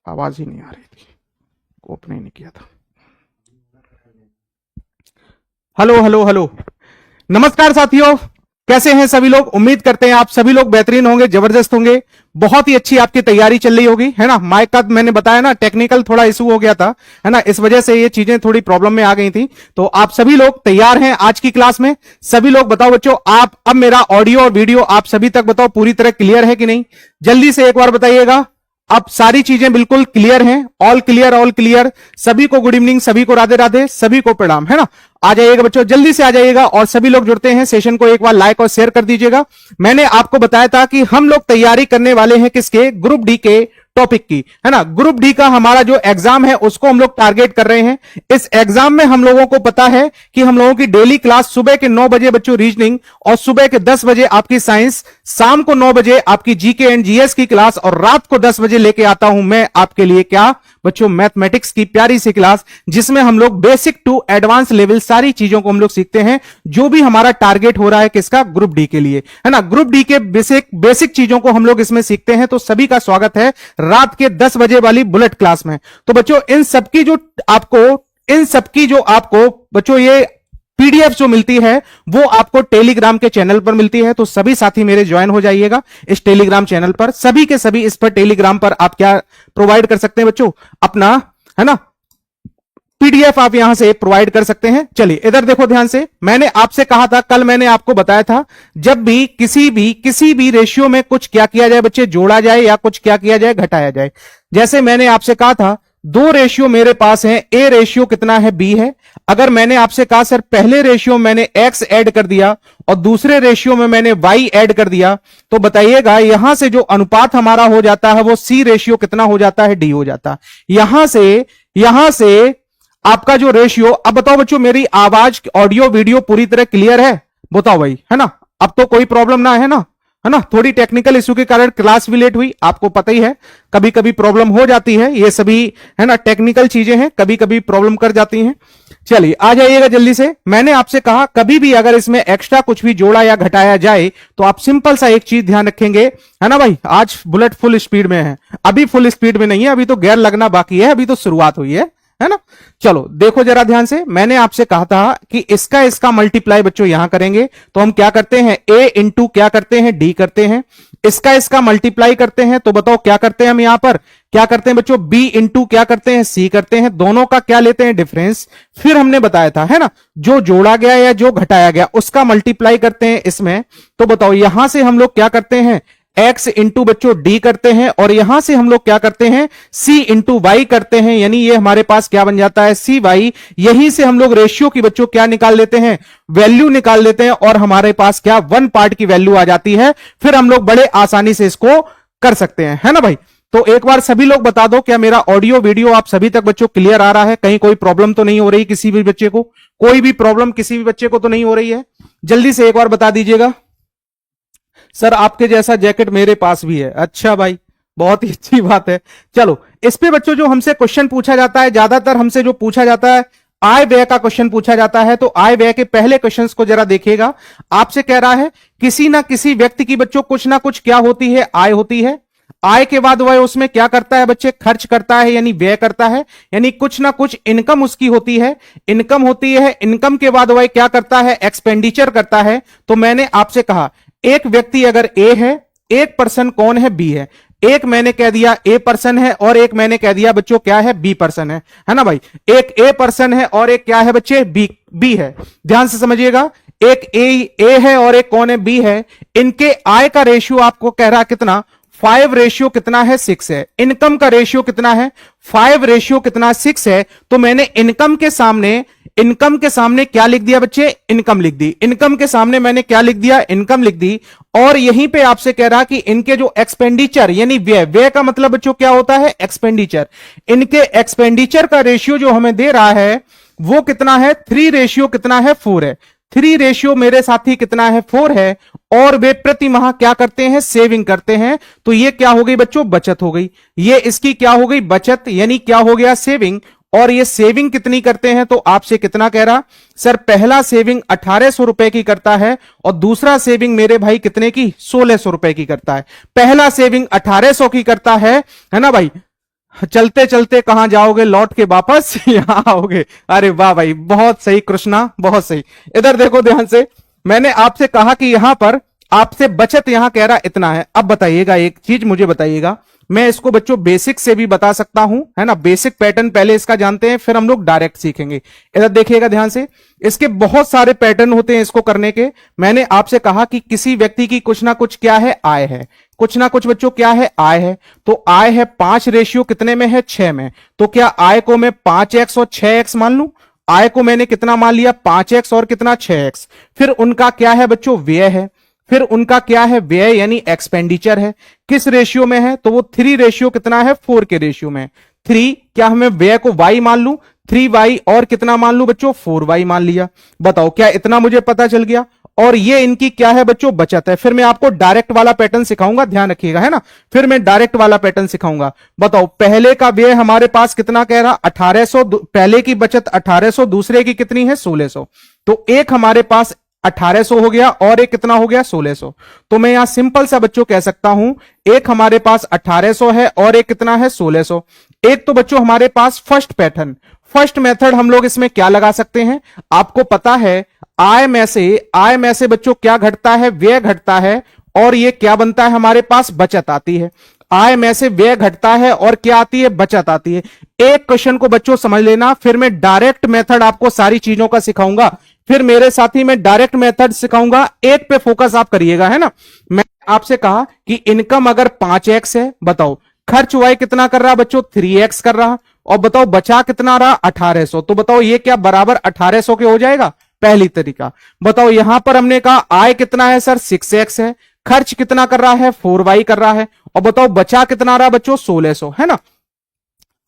आवाज ही नहीं आ रही थी, ओपन ही नहीं किया था। हेलो हेलो हेलो, नमस्कार साथियों, कैसे हैं सभी लोग। उम्मीद करते हैं आप सभी लोग बेहतरीन होंगे, जबरदस्त होंगे, बहुत ही अच्छी आपकी तैयारी चल रही होगी, है ना। माइक का मैंने बताया ना, टेक्निकल थोड़ा इशू हो गया था, है ना, इस वजह से ये चीजें थोड़ी प्रॉब्लम में आ गई थी। तो आप सभी लोग तैयार हैं आज की क्लास में। सभी लोग बताओ बच्चों, आप अब मेरा ऑडियो और वीडियो आप सभी तक बताओ पूरी तरह क्लियर है कि नहीं, जल्दी से एक बार बताइएगा। अब सारी चीजें बिल्कुल क्लियर हैं, ऑल क्लियर ऑल क्लियर। सभी को गुड इवनिंग, सभी को राधे राधे, सभी को प्रणाम, है ना। आ जाइएगा बच्चों, जल्दी से आ जाइएगा, और सभी लोग जुड़ते हैं सेशन को एक बार लाइक और शेयर कर दीजिएगा। मैंने आपको बताया था कि हम लोग तैयारी करने वाले हैं किसके, ग्रुप डी के टॉपिक की, है ना। ग्रुप डी का हमारा जो एग्जाम है उसको हम लोग टारगेट कर रहे हैं। इस एग्जाम में हम लोगों को पता है कि हम लोगों की डेली क्लास सुबह के 9 बजे बच्चों रीजनिंग, और सुबह के 10 बजे आपकी साइंस, शाम को 9 बजे आपकी जीके एंड जीएस की क्लास, और रात को 10 बजे लेके आता हूं मैं आपके लिए क्या बच्चों, मैथमेटिक्स की प्यारी सी क्लास, जिसमें हम लोग बेसिक टू एडवांस लेवल सारी चीजों को हम लोग सीखते हैं, जो भी हमारा टारगेट हो रहा है किसका, ग्रुप डी के लिए, है ना। ग्रुप डी के बेसिक चीजों को हम लोग इसमें सीखते हैं। तो सभी का स्वागत है रात के 10 बजे वाली बुलेट क्लास में। तो बच्चों इन सबकी जो आपको बच्चों ये पीडीएफ जो मिलती है वो आपको टेलीग्राम के चैनल पर मिलती है। तो सभी साथी मेरे ज्वाइन हो जाइएगा इस टेलीग्राम चैनल पर। सभी के सभी इस पर टेलीग्राम पर आप क्या प्रोवाइड कर सकते हैं बच्चों, अपना, है ना, पीडीएफ आप यहां से प्रोवाइड कर सकते हैं। चलिए इधर देखो ध्यान से, मैंने आपसे कहा था, कल मैंने आपको बताया था, जब भी किसी भी रेशियो में कुछ क्या किया जाए बच्चे, जोड़ा जाए या कुछ क्या किया जाए, घटाया जाए। जैसे मैंने आपसे कहा था, दो रेशियो मेरे पास है, ए रेशियो कितना है, बी है। अगर मैंने आपसे कहा सर पहले रेशियो मैंने एक्स ऐड कर दिया और दूसरे रेशियो में मैंने वाई ऐड कर दिया, तो बताइएगा यहां से जो अनुपात हमारा हो जाता है वो सी रेशियो कितना हो जाता है, डी हो जाता है। यहां से आपका जो रेशियो, अब बताओ बच्चों मेरी आवाज, ऑडियो वीडियो पूरी तरह क्लियर है, बताओ भाई, है ना। अब तो कोई प्रॉब्लम ना है ना, है ना। थोड़ी टेक्निकल इशू के कारण क्लास भी लेट हुई, आपको पता ही है, कभी कभी प्रॉब्लम हो जाती है, ये सभी, है ना, टेक्निकल चीजें हैं, कभी कभी प्रॉब्लम कर जाती हैं। चलिए आ जाइएगा जल्दी से। मैंने आपसे कहा कभी भी अगर इसमें एक्स्ट्रा कुछ भी जोड़ा या घटाया जाए तो आप सिंपल सा एक चीज ध्यान रखेंगे, है ना भाई। आज बुलेट फुल स्पीड में है, अभी फुल स्पीड में नहीं है, अभी तो गियर लगना बाकी है, अभी तो शुरुआत हुई है ना। चलो देखो जरा ध्यान से, मैंने आपसे कहा था कि इसका मल्टीप्लाई बच्चों यहां करेंगे, तो हम क्या करते हैं, ए इंटू क्या करते हैं, डी करते हैं। इसका मल्टीप्लाई करते हैं, तो बताओ क्या करते हैं हम यहां पर, क्या करते हैं बच्चों, बी इंटू क्या करते हैं, सी करते हैं। दोनों का क्या लेते हैं, डिफरेंस। फिर हमने बताया था, है ना, जो जोड़ा गया या जो घटाया गया उसका मल्टीप्लाई करते हैं इसमें। तो बताओ यहां से हम लोग क्या करते हैं, x इंटू बच्चों डी करते हैं, और यहां से हम लोग क्या करते हैं, c इंटू वाई करते हैं, यानी ये हमारे पास क्या बन जाता है, सी वाई। यहीं से हम लोग रेशियो की बच्चों क्या निकाल लेते हैं, वैल्यू निकाल लेते हैं, और हमारे पास क्या, वन पार्ट की वैल्यू आ जाती है। फिर हम लोग बड़े आसानी से इसको कर सकते हैं, है ना भाई। तो एक बार सभी लोग बता दो, क्या मेरा ऑडियो वीडियो आप सभी तक बच्चों क्लियर आ रहा है, कहीं कोई प्रॉब्लम तो नहीं हो रही किसी भी बच्चे को, कोई भी प्रॉब्लम किसी भी बच्चे को तो नहीं हो रही है, जल्दी से एक बार बता दीजिएगा। सर आपके जैसा जैकेट मेरे पास भी है, अच्छा भाई, बहुत ही अच्छी बात है। चलो इस पे बच्चों जो हमसे क्वेश्चन पूछा जाता है, ज्यादातर हमसे जो पूछा जाता है आय व्यय का क्वेश्चन पूछा जाता है। तो आय व्यय के पहले क्वेश्चंस को जरा देखिएगा। आपसे कह रहा है किसी ना किसी व्यक्ति की बच्चों कुछ ना कुछ क्या होती है, आय होती है। आय के बाद वह उसमें क्या करता है बच्चे, खर्च करता है, यानी व्यय करता है, यानी कुछ ना कुछ इनकम उसकी होती है, इनकम होती है। इनकम के बाद वह क्या करता है, एक्सपेंडिचर करता है। तो मैंने आपसे कहा एक व्यक्ति अगर ए है, एक पर्सन कौन है, बी है। एक मैंने कह दिया ए पर्सन है, और एक मैंने कह दिया बच्चों क्या है, बी पर्सन है ना भाई। एक ए पर्सन है और एक क्या है बच्चे, बी है। ध्यान से समझिएगा, एक ए है और एक कौन है, बी है। इनके आय का रेशियो आपको कह रहा कितना, 5 रेशियो कितना है, 6 है। इनकम का रेशियो कितना है, 5 रेशियो कितना, 6 है। तो मैंने इनकम के सामने क्या लिख दिया बच्चे, इनकम लिख दी। इनकम के सामने मैंने क्या लिख दिया, इनकम लिख दी। और यहीं पे आपसे कह रहा कि इनके जो एक्सपेंडिचर यानी व्यय का मतलब बच्चों क्या होता है, एक्सपेंडिचर। इनके एक्सपेंडिचर का रेशियो जो हमें दे रहा है वो कितना है, 3 रेशियो कितना है, 4 है। 3 रेशियो मेरे साथी कितना है, 4 है। और वे प्रति माह क्या करते हैं, सेविंग करते हैं। तो ये क्या हो गई बच्चों, बचत हो गई। ये इसकी क्या हो गई, बचत, यानी क्या हो गया, सेविंग। और ये सेविंग कितनी करते हैं, तो आपसे कितना कह रहा सर, पहला सेविंग 1800 रुपए की करता है और दूसरा सेविंग मेरे भाई कितने की, 1600 रुपए की करता है। पहला सेविंग 1800 की करता है ना भाई, चलते चलते कहां जाओगे, लौट के वापस यहां आओगे। अरे वाह भाई, बहुत सही कृष्णा, बहुत सही। इधर देखो ध्यान से, मैंने आपसे कहा कि यहां पर आपसे बचत यहां कह रहा इतना है। अब बताइएगा एक चीज, मुझे बताइएगा, मैं इसको बच्चों बेसिक से भी बता सकता हूं, है ना। बेसिक पैटर्न पहले इसका जानते हैं, फिर हम लोग डायरेक्ट सीखेंगे। इधर देखिएगा ध्यान से, इसके बहुत सारे पैटर्न होते हैं इसको करने के। मैंने आपसे कहा कि किसी व्यक्ति की कुछ ना कुछ क्या है, आय है, कुछ ना कुछ बच्चों क्या है, आय है। तो आय है 5 रेशियो कितने में है, 6 में। तो क्या आय को मैं 5x और 6x मान लूं? आय को मैंने कितना मान लिया, 5x और कितना 6x। फिर उनका क्या है बच्चों, व्यय है। फिर उनका क्या है, व्यय यानी एक्सपेंडिचर है। किस रेशियो में है, तो वो 3 रेशियो कितना है, 4 के रेशियो में। 3, क्या हमें व्यय को y मान लूं, 3y और कितना मान लूं बच्चों, 4y मान लिया। बताओ क्या इतना मुझे पता चल गया। और ये इनकी क्या है बच्चों, बचत है। फिर मैं आपको डायरेक्ट वाला पैटर्न सिखाऊंगा, ध्यान रखिएगा, है ना। फिर मैं डायरेक्ट वाला पैटर्न सिखाऊंगा। बताओ पहले का व्यय हमारे पास कितना कह रहा, 1800, पहले की बचत 1800, दूसरे की कितनी है, 1600। तो एक हमारे पास 1800 हो गया और एक कितना हो गया, 1600। तो मैं यहां सिंपल सा बच्चों कह सकता हूं, एक हमारे पास 1800 है और एक कितना है, 1600। एक तो बच्चों हमारे पास फर्स्ट पैटर्न, फर्स्ट मेथड हम लोग इसमें क्या लगा सकते हैं, आपको पता है आय में से बच्चों क्या घटता है, व्यय घटता है, और ये क्या बनता है हमारे पास, बचत आती है। आय में से व्यय घटता है और क्या आती है, बचत आती है। एक क्वेश्चन को बच्चों समझ लेना, फिर मैं डायरेक्ट मेथड आपको सारी चीजों का सिखाऊंगा। फिर मेरे साथी मैं डायरेक्ट मेथड सिखाऊंगा, एक पे फोकस आप करिएगा, है ना। मैं आपसे कहा कि इनकम अगर 5x है, बताओ खर्च y कितना कर रहा बच्चों, 3x कर रहा, और बताओ बचा कितना रहा, 1800। तो बताओ ये क्या बराबर 1800 के हो जाएगा, पहली तरीका। बताओ यहां पर हमने कहा आय कितना है सर, 6x है, खर्च कितना कर रहा है, 4y कर रहा है, और बताओ बचा कितना रहा बच्चों, 1600, है ना।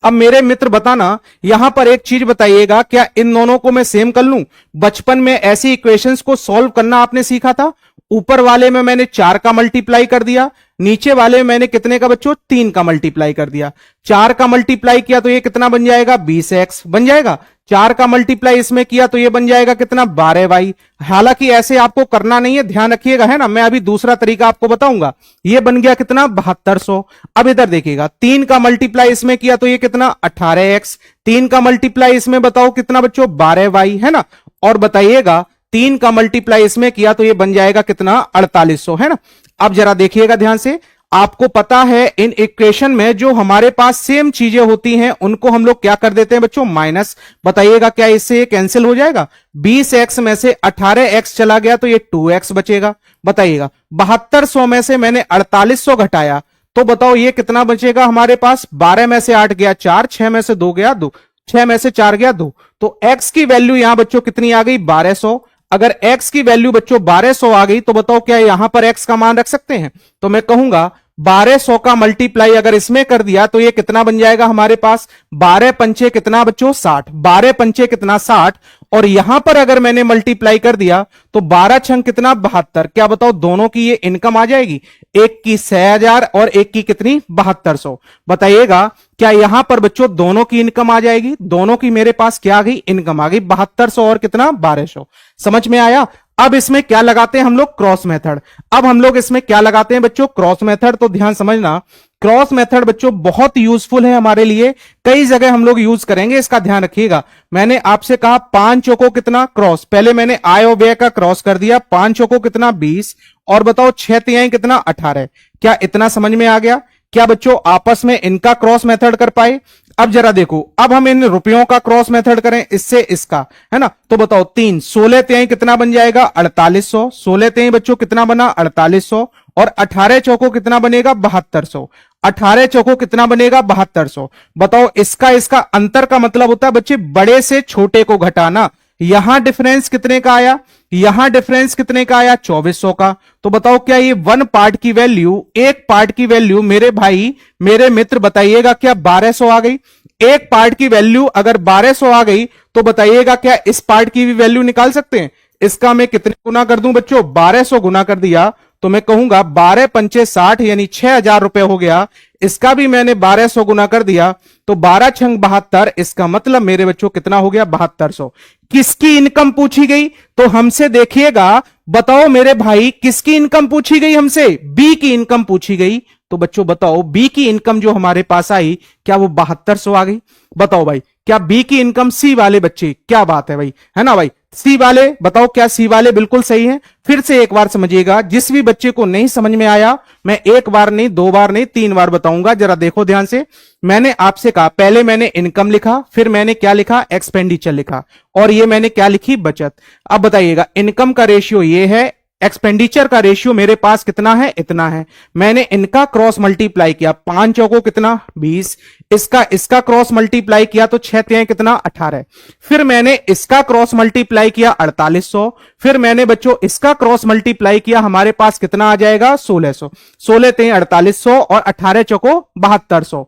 अब मेरे मित्र बताना, यहां पर एक चीज बताइएगा, क्या इन दोनों को मैं सेम कर लूं। बचपन में ऐसी इक्वेशंस को सॉल्व करना आपने सीखा था। ऊपर वाले में मैंने 4 का मल्टीप्लाई कर दिया, नीचे वाले में मैंने कितने का बच्चों, 3 का मल्टीप्लाई कर दिया। 4 का मल्टीप्लाई किया तो ये कितना बन जाएगा, 20x बन जाएगा। 4 का मल्टीप्लाई इसमें किया तो ये बन जाएगा कितना, 12y। हालांकि ऐसे आपको करना नहीं है, ध्यान रखिएगा, है ना। मैं अभी दूसरा तरीका आपको बताऊंगा। ये बन गया कितना, 7200। अब इधर देखिएगा, 3 का मल्टीप्लाई इसमें किया तो ये कितना, 18x। 3 का मल्टीप्लाई इसमें बताओ कितना बच्चों, 12y, है ना। और बताइएगा 3 का मल्टीप्लाई इसमें किया तो ये बन जाएगा कितना, 4800, है ना। अब जरा देखिएगा ध्यान से, आपको पता है इन इक्वेशन में जो हमारे पास सेम चीजें होती हैं उनको हम लोग क्या कर देते हैं बच्चों, माइनस। बताइएगा क्या इससे ये कैंसिल हो जाएगा, 20x में से 18x चला गया तो ये 2x बचेगा। बताइएगा 7200 में से मैंने 4800 घटाया, तो बताओ ये कितना बचेगा हमारे पास, 12 में से 8 गया 4, 6 में से 2 गया 2, 6 में से 4 गया 2। तो x की वैल्यू यहां बच्चों कितनी आ गई, 1200। अगर x की वैल्यू बच्चों 1200 आ गई तो बताओ क्या यहां पर x का मान रख सकते हैं। तो मैं कहूंगा 1200 का मल्टीप्लाई अगर इसमें कर दिया तो ये कितना बन जाएगा हमारे पास, 12 पंचे कितना बच्चों, 60, 12 पंचे कितना 60। और यहां पर अगर मैंने मल्टीप्लाई कर दिया तो 12 छंग कितना, 72। क्या बताओ दोनों की ये इनकम आ जाएगी, एक की 6000 और एक की कितनी, 7200। बताइएगा क्या यहां पर बच्चों दोनों की इनकम आ जाएगी, दोनों की मेरे पास क्या आ गई, इनकम आ गई, 7200 और कितना, 1200। समझ में आया। अब इसमें क्या लगाते हैं हम लोग, क्रॉस मेथड। अब हम लोग इसमें क्या लगाते हैं बच्चों, क्रॉस मेथड। तो ध्यान समझना, क्रॉस मेथड बच्चों बहुत यूजफुल है हमारे लिए, कई जगह हम लोग यूज करेंगे, इसका ध्यान रखिएगा। मैंने आपसे कहा 5 चौको कितना क्रॉस, पहले मैंने आय और व्यय का क्रॉस कर दिया, 5 चौको कितना 20, और बताओ 6 तिहाई कितना 18। क्या इतना समझ में आ गया। क्या बच्चों आपस में इनका क्रॉस मेथड कर पाए। अब जरा देखो, अब हम इन रुपयों का क्रॉस मेथड करें इससे इसका, है ना। तो बताओ 3, 16 तिहाई कितना बन जाएगा, 4800। 16 तिहाई बच्चों कितना बना, 4800, और 18 चौको कितना बनेगा, 7200। 18 चौको कितना बनेगा, 7200। बताओ इसका इसका अंतर का मतलब होता है बच्चे बड़े से छोटे को घटाना। यहां डिफरेंस कितने का आया, यहां डिफरेंस कितने का आया, 2400 का। तो बताओ क्या ये वन पार्ट की वैल्यू, एक पार्ट की वैल्यू मेरे भाई मेरे मित्र बताइएगा क्या 1200 आ गई। एक पार्ट की वैल्यू अगर 1200 आ गई तो बताइएगा क्या इस पार्ट की भी वैल्यू निकाल सकते हैं। इसका मैं कितने गुना कर दूं बच्चों, 1200 गुना कर दिया तो मैं कहूंगा 12 पंचे 60 यानी 6000 रुपए हो गया। इसका भी मैंने 1200 गुना कर दिया तो 12 छंग 72, इसका मतलब मेरे बच्चों कितना हो गया, 7200। किसकी इनकम पूछी गई तो हमसे देखिएगा बताओ मेरे भाई किसकी इनकम पूछी गई हमसे, बी की इनकम पूछी गई। तो बच्चों बताओ बी की इनकम जो हमारे पास आई क्या वो 7200 आ गई? बताओ भाई क्या बी की इनकम सी वाले बच्चे, क्या बात है भाई, है ना भाई, सी वाले बताओ क्या सी वाले बिल्कुल सही है। फिर से एक बार समझिएगा, जिस भी बच्चे को नहीं समझ में आया मैं एक बार नहीं, दो बार नहीं, तीन बार बताऊंगा, जरा देखो ध्यान से। मैंने आपसे कहा पहले मैंने इनकम लिखा, फिर मैंने क्या लिखा, एक्सपेंडिचर लिखा, और ये मैंने क्या लिखी, बचत। अब बताइएगा इनकम का रेशियो ये है, एक्सपेंडिचर का रेशियो मेरे पास कितना है, इतना है। मैंने इनका क्रॉस मल्टीप्लाई किया, 5 चौको कितना 20, इसका क्रॉस मल्टीप्लाई किया तो 6 तिहाई कितना 18। फिर मैंने इसका क्रॉस मल्टीप्लाई किया 4800, फिर मैंने बच्चों इसका क्रॉस मल्टीप्लाई किया, हमारे पास कितना आ जाएगा 1600। 16 तिहाई 4800 और 18 चौको 7200।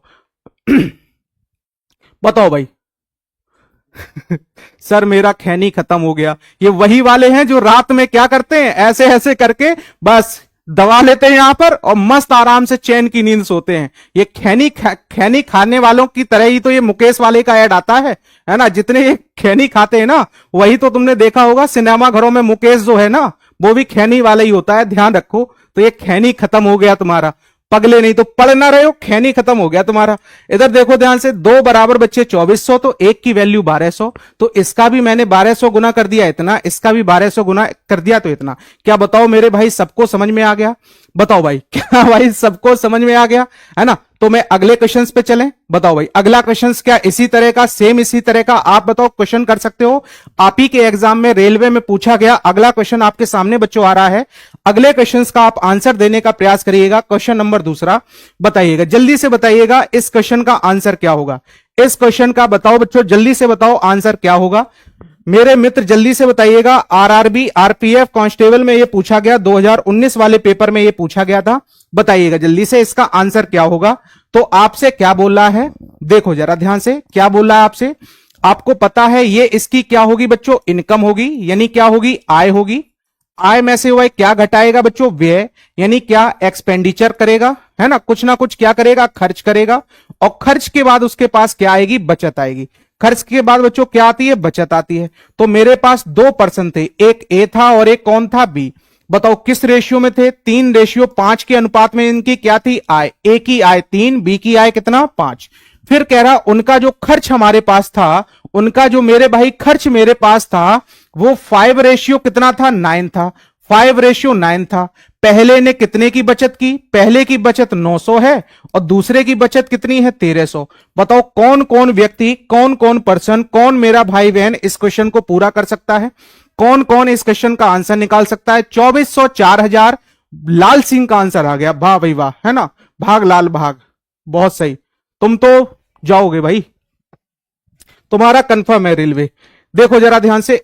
बताओ भाई सर मेरा खैनी खत्म हो गया। ये वही वाले हैं जो रात में क्या करते हैं, ऐसे ऐसे करके बस दवा लेते हैं यहां पर और मस्त आराम से चैन की नींद सोते हैं। ये खैनी खाने वालों की तरह ही तो ये मुकेश वाले का ऐड आता है ना। जितने ये खैनी खाते हैं ना, वही तो तुमने देखा होगा सिनेमा घरों में मुकेश जो है ना, वो भी खैनी वाला ही होता है, ध्यान रखो। तो ये खैनी खत्म हो गया तुम्हारा, पगले नहीं तो पढ़ ना रहे हो, खैनी खत्म हो गया तुम्हारा। इधर देखो ध्यान से, दो बराबर बच्चे 2400, तो एक की वैल्यू 1200, तो इसका भी मैंने 1200 गुना कर दिया इतना, इसका भी 1200 गुना कर दिया तो इतना। क्या बताओ मेरे भाई सबको समझ में आ गया? बताओ भाई क्या भाई सबको समझ में आ गया, है ना। तो मैं अगले क्वेश्चंस पे चलें। बताओ भाई अगला क्वेश्चंस क्या इसी तरह का, सेम इसी तरह का आप बताओ क्वेश्चन कर सकते हो। आप ही के एग्जाम में रेलवे में पूछा गया अगला क्वेश्चन आपके सामने बच्चों आ रहा है। अगले क्वेश्चंस का आप आंसर देने का प्रयास करिएगा। क्वेश्चन नंबर दूसरा बताइएगा, जल्दी से बताइएगा इस क्वेश्चन का आंसर क्या होगा। इस क्वेश्चन का बताओ बच्चों, जल्दी से बताओ आंसर क्या होगा मेरे मित्र, जल्दी से बताइएगा। आरआरबी आरपीएफ कांस्टेबल में ये पूछा गया, 2019 वाले पेपर में ये पूछा गया था। बताइएगा जल्दी से इसका आंसर क्या होगा। तो आपसे क्या बोल रहा है, देखो जरा ध्यान से, क्या बोल रहा है आपसे। आपको पता है ये इसकी क्या होगी बच्चों, इनकम होगी, यानी क्या होगी, आय होगी। आय में से वह क्या घटाएगा बच्चों, व्यय, यानी क्या एक्सपेंडिचर करेगा, है ना, कुछ ना कुछ क्या करेगा, खर्च करेगा। और खर्च के बाद उसके पास क्या आएगी, बचत आएगी। खर्च के बाद बच्चों क्या आती है, बचत आती है। तो मेरे पास दो पर्सन थे, एक ए था और एक कौन था, बी। बताओ किस रेशियो में थे, 3:5 के अनुपात में इनकी क्या थी, आय। ए की आय 3, बी की आय कितना 5। फिर कह रहा उनका जो खर्च हमारे पास था, उनका जो मेरे भाई खर्च मेरे पास था वो 5 कितना था, 9 था। 5:9 था। पहले ने कितने की बचत की, पहले की बचत 900 है और दूसरे की बचत कितनी है, 1300। बताओ कौन कौन व्यक्ति, कौन कौन पर्सन, कौन मेरा भाई बहन इस क्वेश्चन को पूरा कर सकता है, कौन कौन इस क्वेश्चन का आंसर निकाल सकता है। 2400 4000, लाल सिंह का आंसर आ गया, वाह भाई वाह, है ना, भाग लाल भाग, बहुत सही। तुम तो जाओगे भाई, तुम्हारा कंफर्म है रेलवे। देखो जरा ध्यान से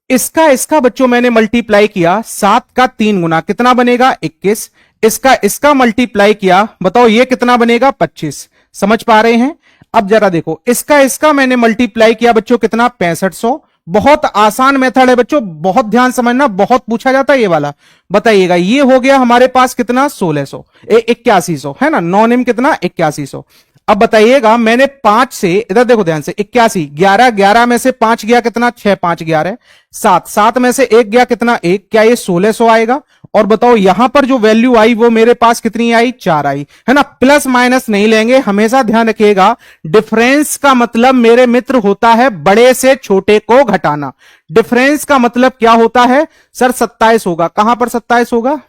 इसका बच्चों मैंने मल्टीप्लाई किया, 7 का 3 गुना कितना बनेगा 21। इसका मल्टीप्लाई किया, बताओ ये कितना बनेगा 25। समझ पा रहे हैं। अब जरा देखो इसका मैंने मल्टीप्लाई किया बच्चों कितना 6500। बहुत आसान मेथड है बच्चों, बहुत ध्यान समझना, बहुत पूछा जाता है ये वाला। बताइएगा ये हो गया हमारे पास कितना 1600, 8100, है ना, नॉन कितना 8100। अब बताइएगा मैंने 5 से, इधर देखो ध्यान से, 81, 11 में से 5 गया कितना 6, 5 11, 7 में से 1 गया कितना 1, क्या ये 1600 आएगा। और बताओ यहां पर जो वैल्यू आई वो मेरे पास कितनी आई, 4 आई, है ना। प्लस माइनस नहीं लेंगे, हमेशा ध्यान रखिएगा। डिफरेंस का मतलब मेरे मित्र होता है बड़े से छोटे को घटाना। डिफरेंस का मतलब क्या होता है सर, 27 होगा। कहां पर 27 होगा,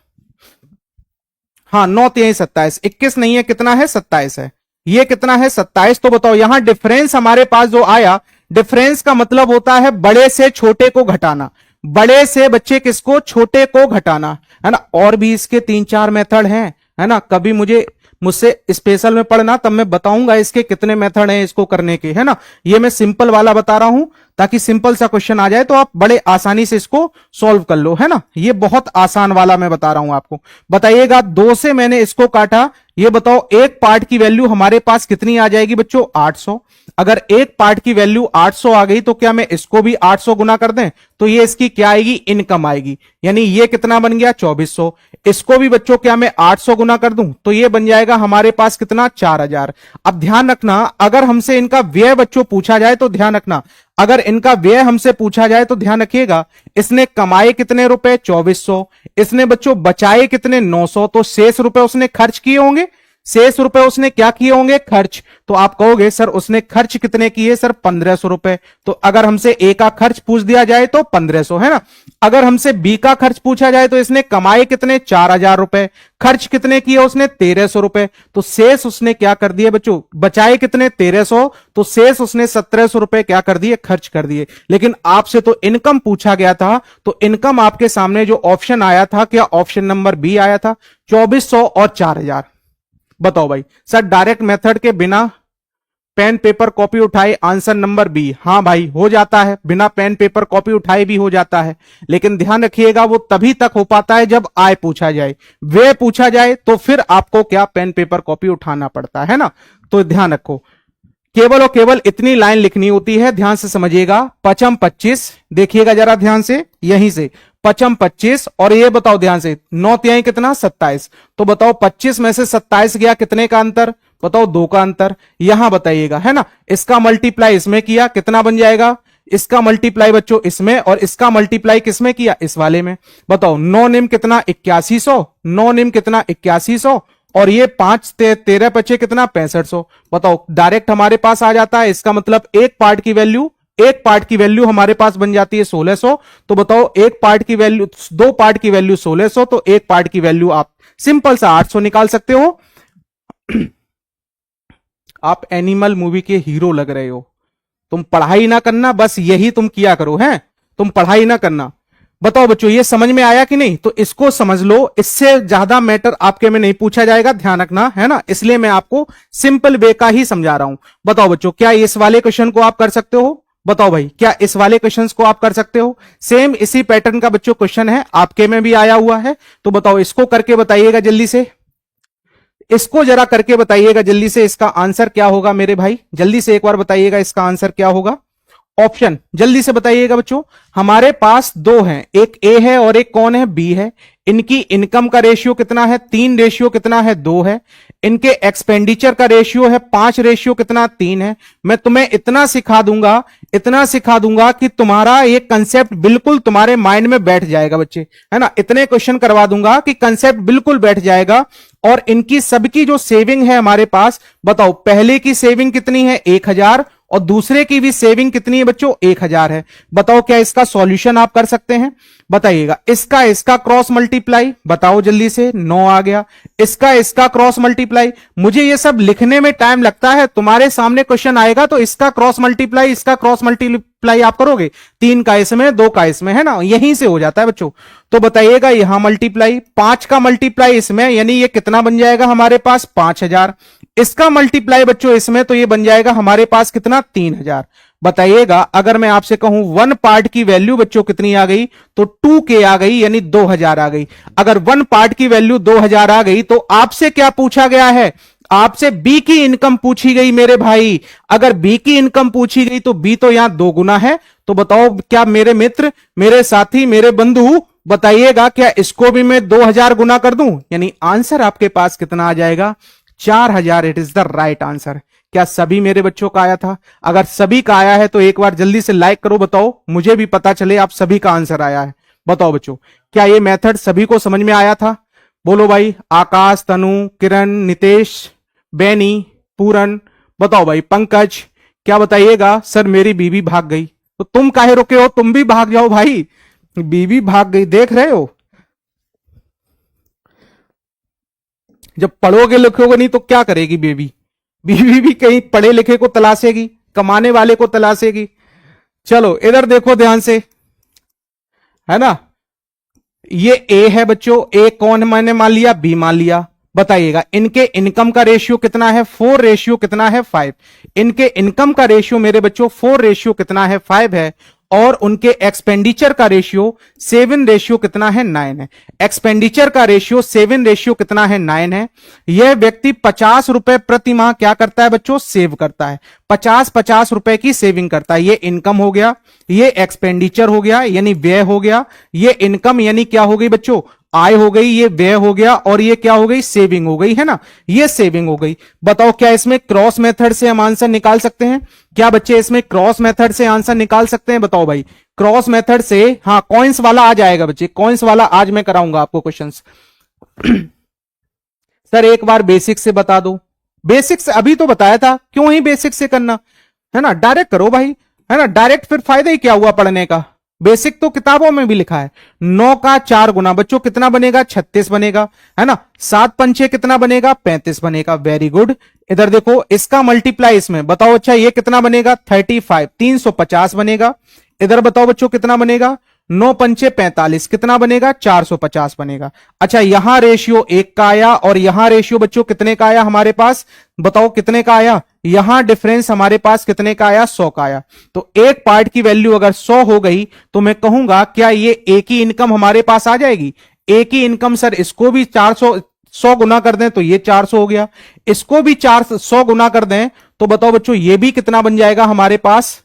हाँ 9 3 27, 21 नहीं है, कितना है 27 है। ये कितना है 27। तो बताओ यहां डिफरेंस हमारे पास जो आया, डिफरेंस का मतलब होता है बड़े से छोटे को घटाना। बड़े से बच्चे किसको, छोटे को घटाना, है ना। और भी इसके 3-4 मेथड हैं, है ना। कभी मुझसे स्पेशल में पढ़ना, तब मैं बताऊंगा इसके कितने मेथड हैं इसको करने के, है ना। ये मैं सिंपल वाला बता रहा हूं ताकि सिंपल सा क्वेश्चन आ जाए तो आप बड़े आसानी से इसको सॉल्व कर लो, है ना। ये बहुत आसान वाला मैं बता रहा हूं आपको। बताइएगा 2 से मैंने इसको काटा, ये बताओ एक पार्ट की वैल्यू हमारे पास कितनी आ जाएगी बच्चों 800। अगर एक पार्ट की वैल्यू 800 आ गई तो क्या मैं इसको भी 800 गुना कर दें, तो ये इसकी क्या आएगी, इनकम आएगी। यानी ये कितना बन गया 2400। इसको भी बच्चों क्या मैं 800 गुना कर दूं तो ये बन जाएगा हमारे पास कितना 4000। अब ध्यान रखना, अगर हमसे इनका व्यय बच्चों पूछा जाए तो ध्यान रखना, अगर इनका व्यय हमसे पूछा जाए तो ध्यान रखिएगा, इसने कमाए कितने रुपए 2400, इसने बच्चों बचाए कितने 900, तो शेष रुपए उसने खर्च किए होंगे, शेष रुपए उसने क्या किए होंगे खर्च। तो आप कहोगे सर उसने खर्च कितने किए, सर 1500 रुपए। तो अगर हमसे ए का खर्च पूछ दिया जाए तो 1500 है ना। अगर हमसे बी का खर्च पूछा जाए तो इसने कमाए कितने 4000 रुपए, खर्च कितने किए उसने 1300 रुपए, तो शेष उसने क्या कर दिए बच्चों, बचाए कितने 1300, तो शेष उसने 1700 रुपए क्या कर दिए, खर्च कर दिए। लेकिन आपसे तो इनकम पूछा गया था, तो इनकम आपके सामने जो ऑप्शन आया था, क्या ऑप्शन नंबर बी आया था, 2400 और 4000। बताओ भाई सर डायरेक्ट मेथड के बिना पेन पेपर कॉपी उठाए आंसर नंबर बी। हां भाई हो जाता है, बिना पेन पेपर कॉपी उठाए भी हो जाता है, लेकिन ध्यान रखिएगा वो तभी तक हो पाता है जब आय पूछा जाए, वे पूछा जाए तो फिर आपको क्या पेन पेपर कॉपी उठाना पड़ता है ना। तो ध्यान रखो, केवल और केवल इतनी लाइन लिखनी होती है, ध्यान से समझिएगा। पचम 25, देखिएगा जरा ध्यान से, यहीं से पचम 25, और ये बताओ ध्यान से 9 तिहाई कितना 27, तो बताओ 25 में से 27 गया, कितने का अंतर बताओ, 2 का अंतर। यहां बताइएगा है ना, इसका मल्टीप्लाई इसमें किया कितना बन जाएगा, इसका मल्टीप्लाई बच्चों इसमें, और इसका मल्टीप्लाई किसमें किया, इस वाले में। बताओ 9 निम कितना 8100, 9 निम कितना 8100, और ये 5 13 बचे कितना 6500। बताओ डायरेक्ट हमारे पास आ जाता है, इसका मतलब एक पार्ट की वैल्यू हमारे पास बन जाती है 1600। तो बताओ एक पार्ट की वैल्यू, दो पार्ट की वैल्यू 1600, तो एक पार्ट की वैल्यू आप सिंपल सा 800 निकाल सकते हो। आप एनिमल मूवी के हीरो लग रहे हो, तुम पढ़ाई ना करना, बस यही तुम किया करो, हैं तुम पढ़ाई ना करना। बताओ बच्चों ये समझ में आया कि नहीं, तो इसको समझ लो, इससे ज्यादा मैटर आपके में नहीं पूछा जाएगा, ध्यान रखना है ना, इसलिए मैं आपको सिंपल वे का ही समझा रहा हूं। बताओ बच्चों क्या इस वाले क्वेश्चन को आप कर सकते हो, बताओ भाई क्या इस वाले क्वेश्चंस को आप कर सकते हो। सेम इसी पैटर्न का बच्चों क्वेश्चन है, आपके में भी आया हुआ है, तो बताओ इसको करके बताइएगा जल्दी से, इसको जरा करके बताइएगा जल्दी से, इसका आंसर क्या होगा मेरे भाई, जल्दी से एक बार बताइएगा इसका आंसर क्या होगा। ऑप्शन जल्दी से बताइएगा बच्चों। हमारे पास दो हैं, एक ए है और एक कौन है, बी है। इनकी इनकम का रेशियो कितना है, 3 रेशियो कितना है, 2 है। इनके एक्सपेंडिचर का रेशियो है 5 रेशियो कितना, 3 है। मैं तुम्हें इतना सिखा दूंगा कि तुम्हारा ये कंसेप्ट बिल्कुल तुम्हारे माइंड में बैठ जाएगा बच्चे, है ना। इतने क्वेश्चन करवा दूंगा कि कंसेप्ट बिल्कुल बैठ जाएगा। और इनकी सबकी जो सेविंग है हमारे पास, बताओ पहले की सेविंग कितनी है 1000, और दूसरे की भी सेविंग कितनी है बच्चों 1000 है। बताओ क्या इसका सॉल्यूशन आप कर सकते हैं, बताइएगा। इसका क्रॉस मल्टीप्लाई बताओ जल्दी से, 9 आ गया। इसका क्रॉस मल्टीप्लाई, मुझे ये सब लिखने में टाइम लगता है, तुम्हारे सामने क्वेश्चन आएगा तो इसका क्रॉस मल्टीप्लाई आप करोगे, 3 का इसमें 2 का इसमें, है ना, यहीं से हो जाता है बच्चों। तो बताइएगा यहां मल्टीप्लाई, 5 का मल्टीप्लाई इसमें, यानी ये कितना बन जाएगा हमारे पास 5000। इसका मल्टीप्लाई बच्चों इसमें, तो ये बन जाएगा हमारे पास कितना 3000। बताइएगा अगर मैं आपसे कहूं 1 पार्ट की वैल्यू बच्चों कितनी आ गई, तो 2k आ गई, यानी 2000 आ गई। अगर 1 पार्ट की वैल्यू 2000 आ गई तो आपसे क्या पूछा गया है, आपसे बी की इनकम पूछी गई मेरे भाई। अगर बी की इनकम पूछी गई तो बी तो यहां 2 गुना है। तो बताओ क्या मेरे मित्र, मेरे साथी, मेरे बंधु, बताइएगा क्या इसको भी मैं 2000 गुना कर दूं, यानी आंसर आपके पास कितना आ जाएगा 4000। It is the right answer. क्या सभी मेरे बच्चों का आया था? अगर सभी का आया है तो एक बार जल्दी से लाइक करो, बताओ मुझे भी पता चले आप सभी का आंसर आया है। बताओ बच्चों क्या ये मेथड सभी को समझ में आया था? बोलो भाई। आकाश, तनु, किरण, नितेश, बैनी, पूरन, बताओ भाई। पंकज क्या बताइएगा, सर मेरी बीवी भाग गई। तो तुम काहे रुके हो, तुम भी भाग जाओ भाई, बीवी भाग गई, देख रहे हो। जब पढ़ोगे लिखोगे नहीं तो क्या करेगी बीवी, बीवी भी कहीं पढ़े लिखे को तलाशेगी, कमाने वाले को तलाशेगी। चलो इधर देखो ध्यान से, है ना। ये ए है बच्चों, ए कौन मैंने मान लिया, बी मान लिया। बताइएगा इनके इनकम का रेशियो कितना है, 4 रेशियो कितना है 5। इनके इनकम का रेशियो मेरे बच्चों 4 रेशियो कितना है 5 है। और उनके एक्सपेंडिचर का रेशियो 7 रेशियो कितना है 9 है। एक्सपेंडिचर का रेशियो 7 रेशियो कितना है 9 है। यह व्यक्ति 50 रुपए प्रति माह क्या करता है बच्चों, सेव करता है। 50 रुपए की सेविंग करता है। ये इनकम हो गया, ये एक्सपेंडिचर हो गया यानी व्यय हो गया, ये इनकम यानी क्या हो गई बच्चों, आय हो गई, ये व्यय हो गया, और ये क्या हो गई, सेविंग हो गई, है ना, ये सेविंग हो गई। बताओ क्या इसमें क्रॉस मेथड से हम आंसर निकाल सकते हैं? क्या बच्चे इसमें क्रॉस मेथड से आंसर निकाल सकते हैं? बताओ भाई, क्रॉस मेथड से, हाँ कॉइंस वाला आ जाएगा बच्चे, कॉइंस वाला आज मैं कराऊंगा आपको क्वेश्चंस। सर एक बार बेसिक से बता दो। बेसिक से अभी तो बताया था, क्यों ही बेसिक से करना, है ना, डायरेक्ट करो भाई, है ना, डायरेक्ट, फिर फायदा ही क्या हुआ पढ़ने का। बेसिक तो किताबों में भी लिखा है। 9 का 4 गुना बच्चों कितना बनेगा, 36 बनेगा, है ना। 7 पंचे कितना बनेगा, 35 बनेगा। Very good. इधर देखो इसका मल्टीप्लाई इसमें बताओ, अच्छा ये कितना बनेगा, 35, 350 बनेगा। इधर बताओ बच्चों कितना बनेगा, 9 पंचे 45, कितना बनेगा, 450 बनेगा। अच्छा यहां रेशियो 1 का आया, और यहां रेशियो बच्चों कितने का आया हमारे पास, बताओ कितने का आया, यहां डिफरेंस हमारे पास कितने का आया, 100 का आया। तो एक पार्ट की वैल्यू अगर 100 हो गई तो मैं कहूंगा क्या ये एक ही इनकम हमारे पास आ जाएगी। एक ही इनकम सर, इसको भी 400, 100 गुना कर दें तो ये 400 हो गया, इसको भी 400 गुना कर दें तो बताओ बच्चों ये भी कितना बन जाएगा हमारे पास,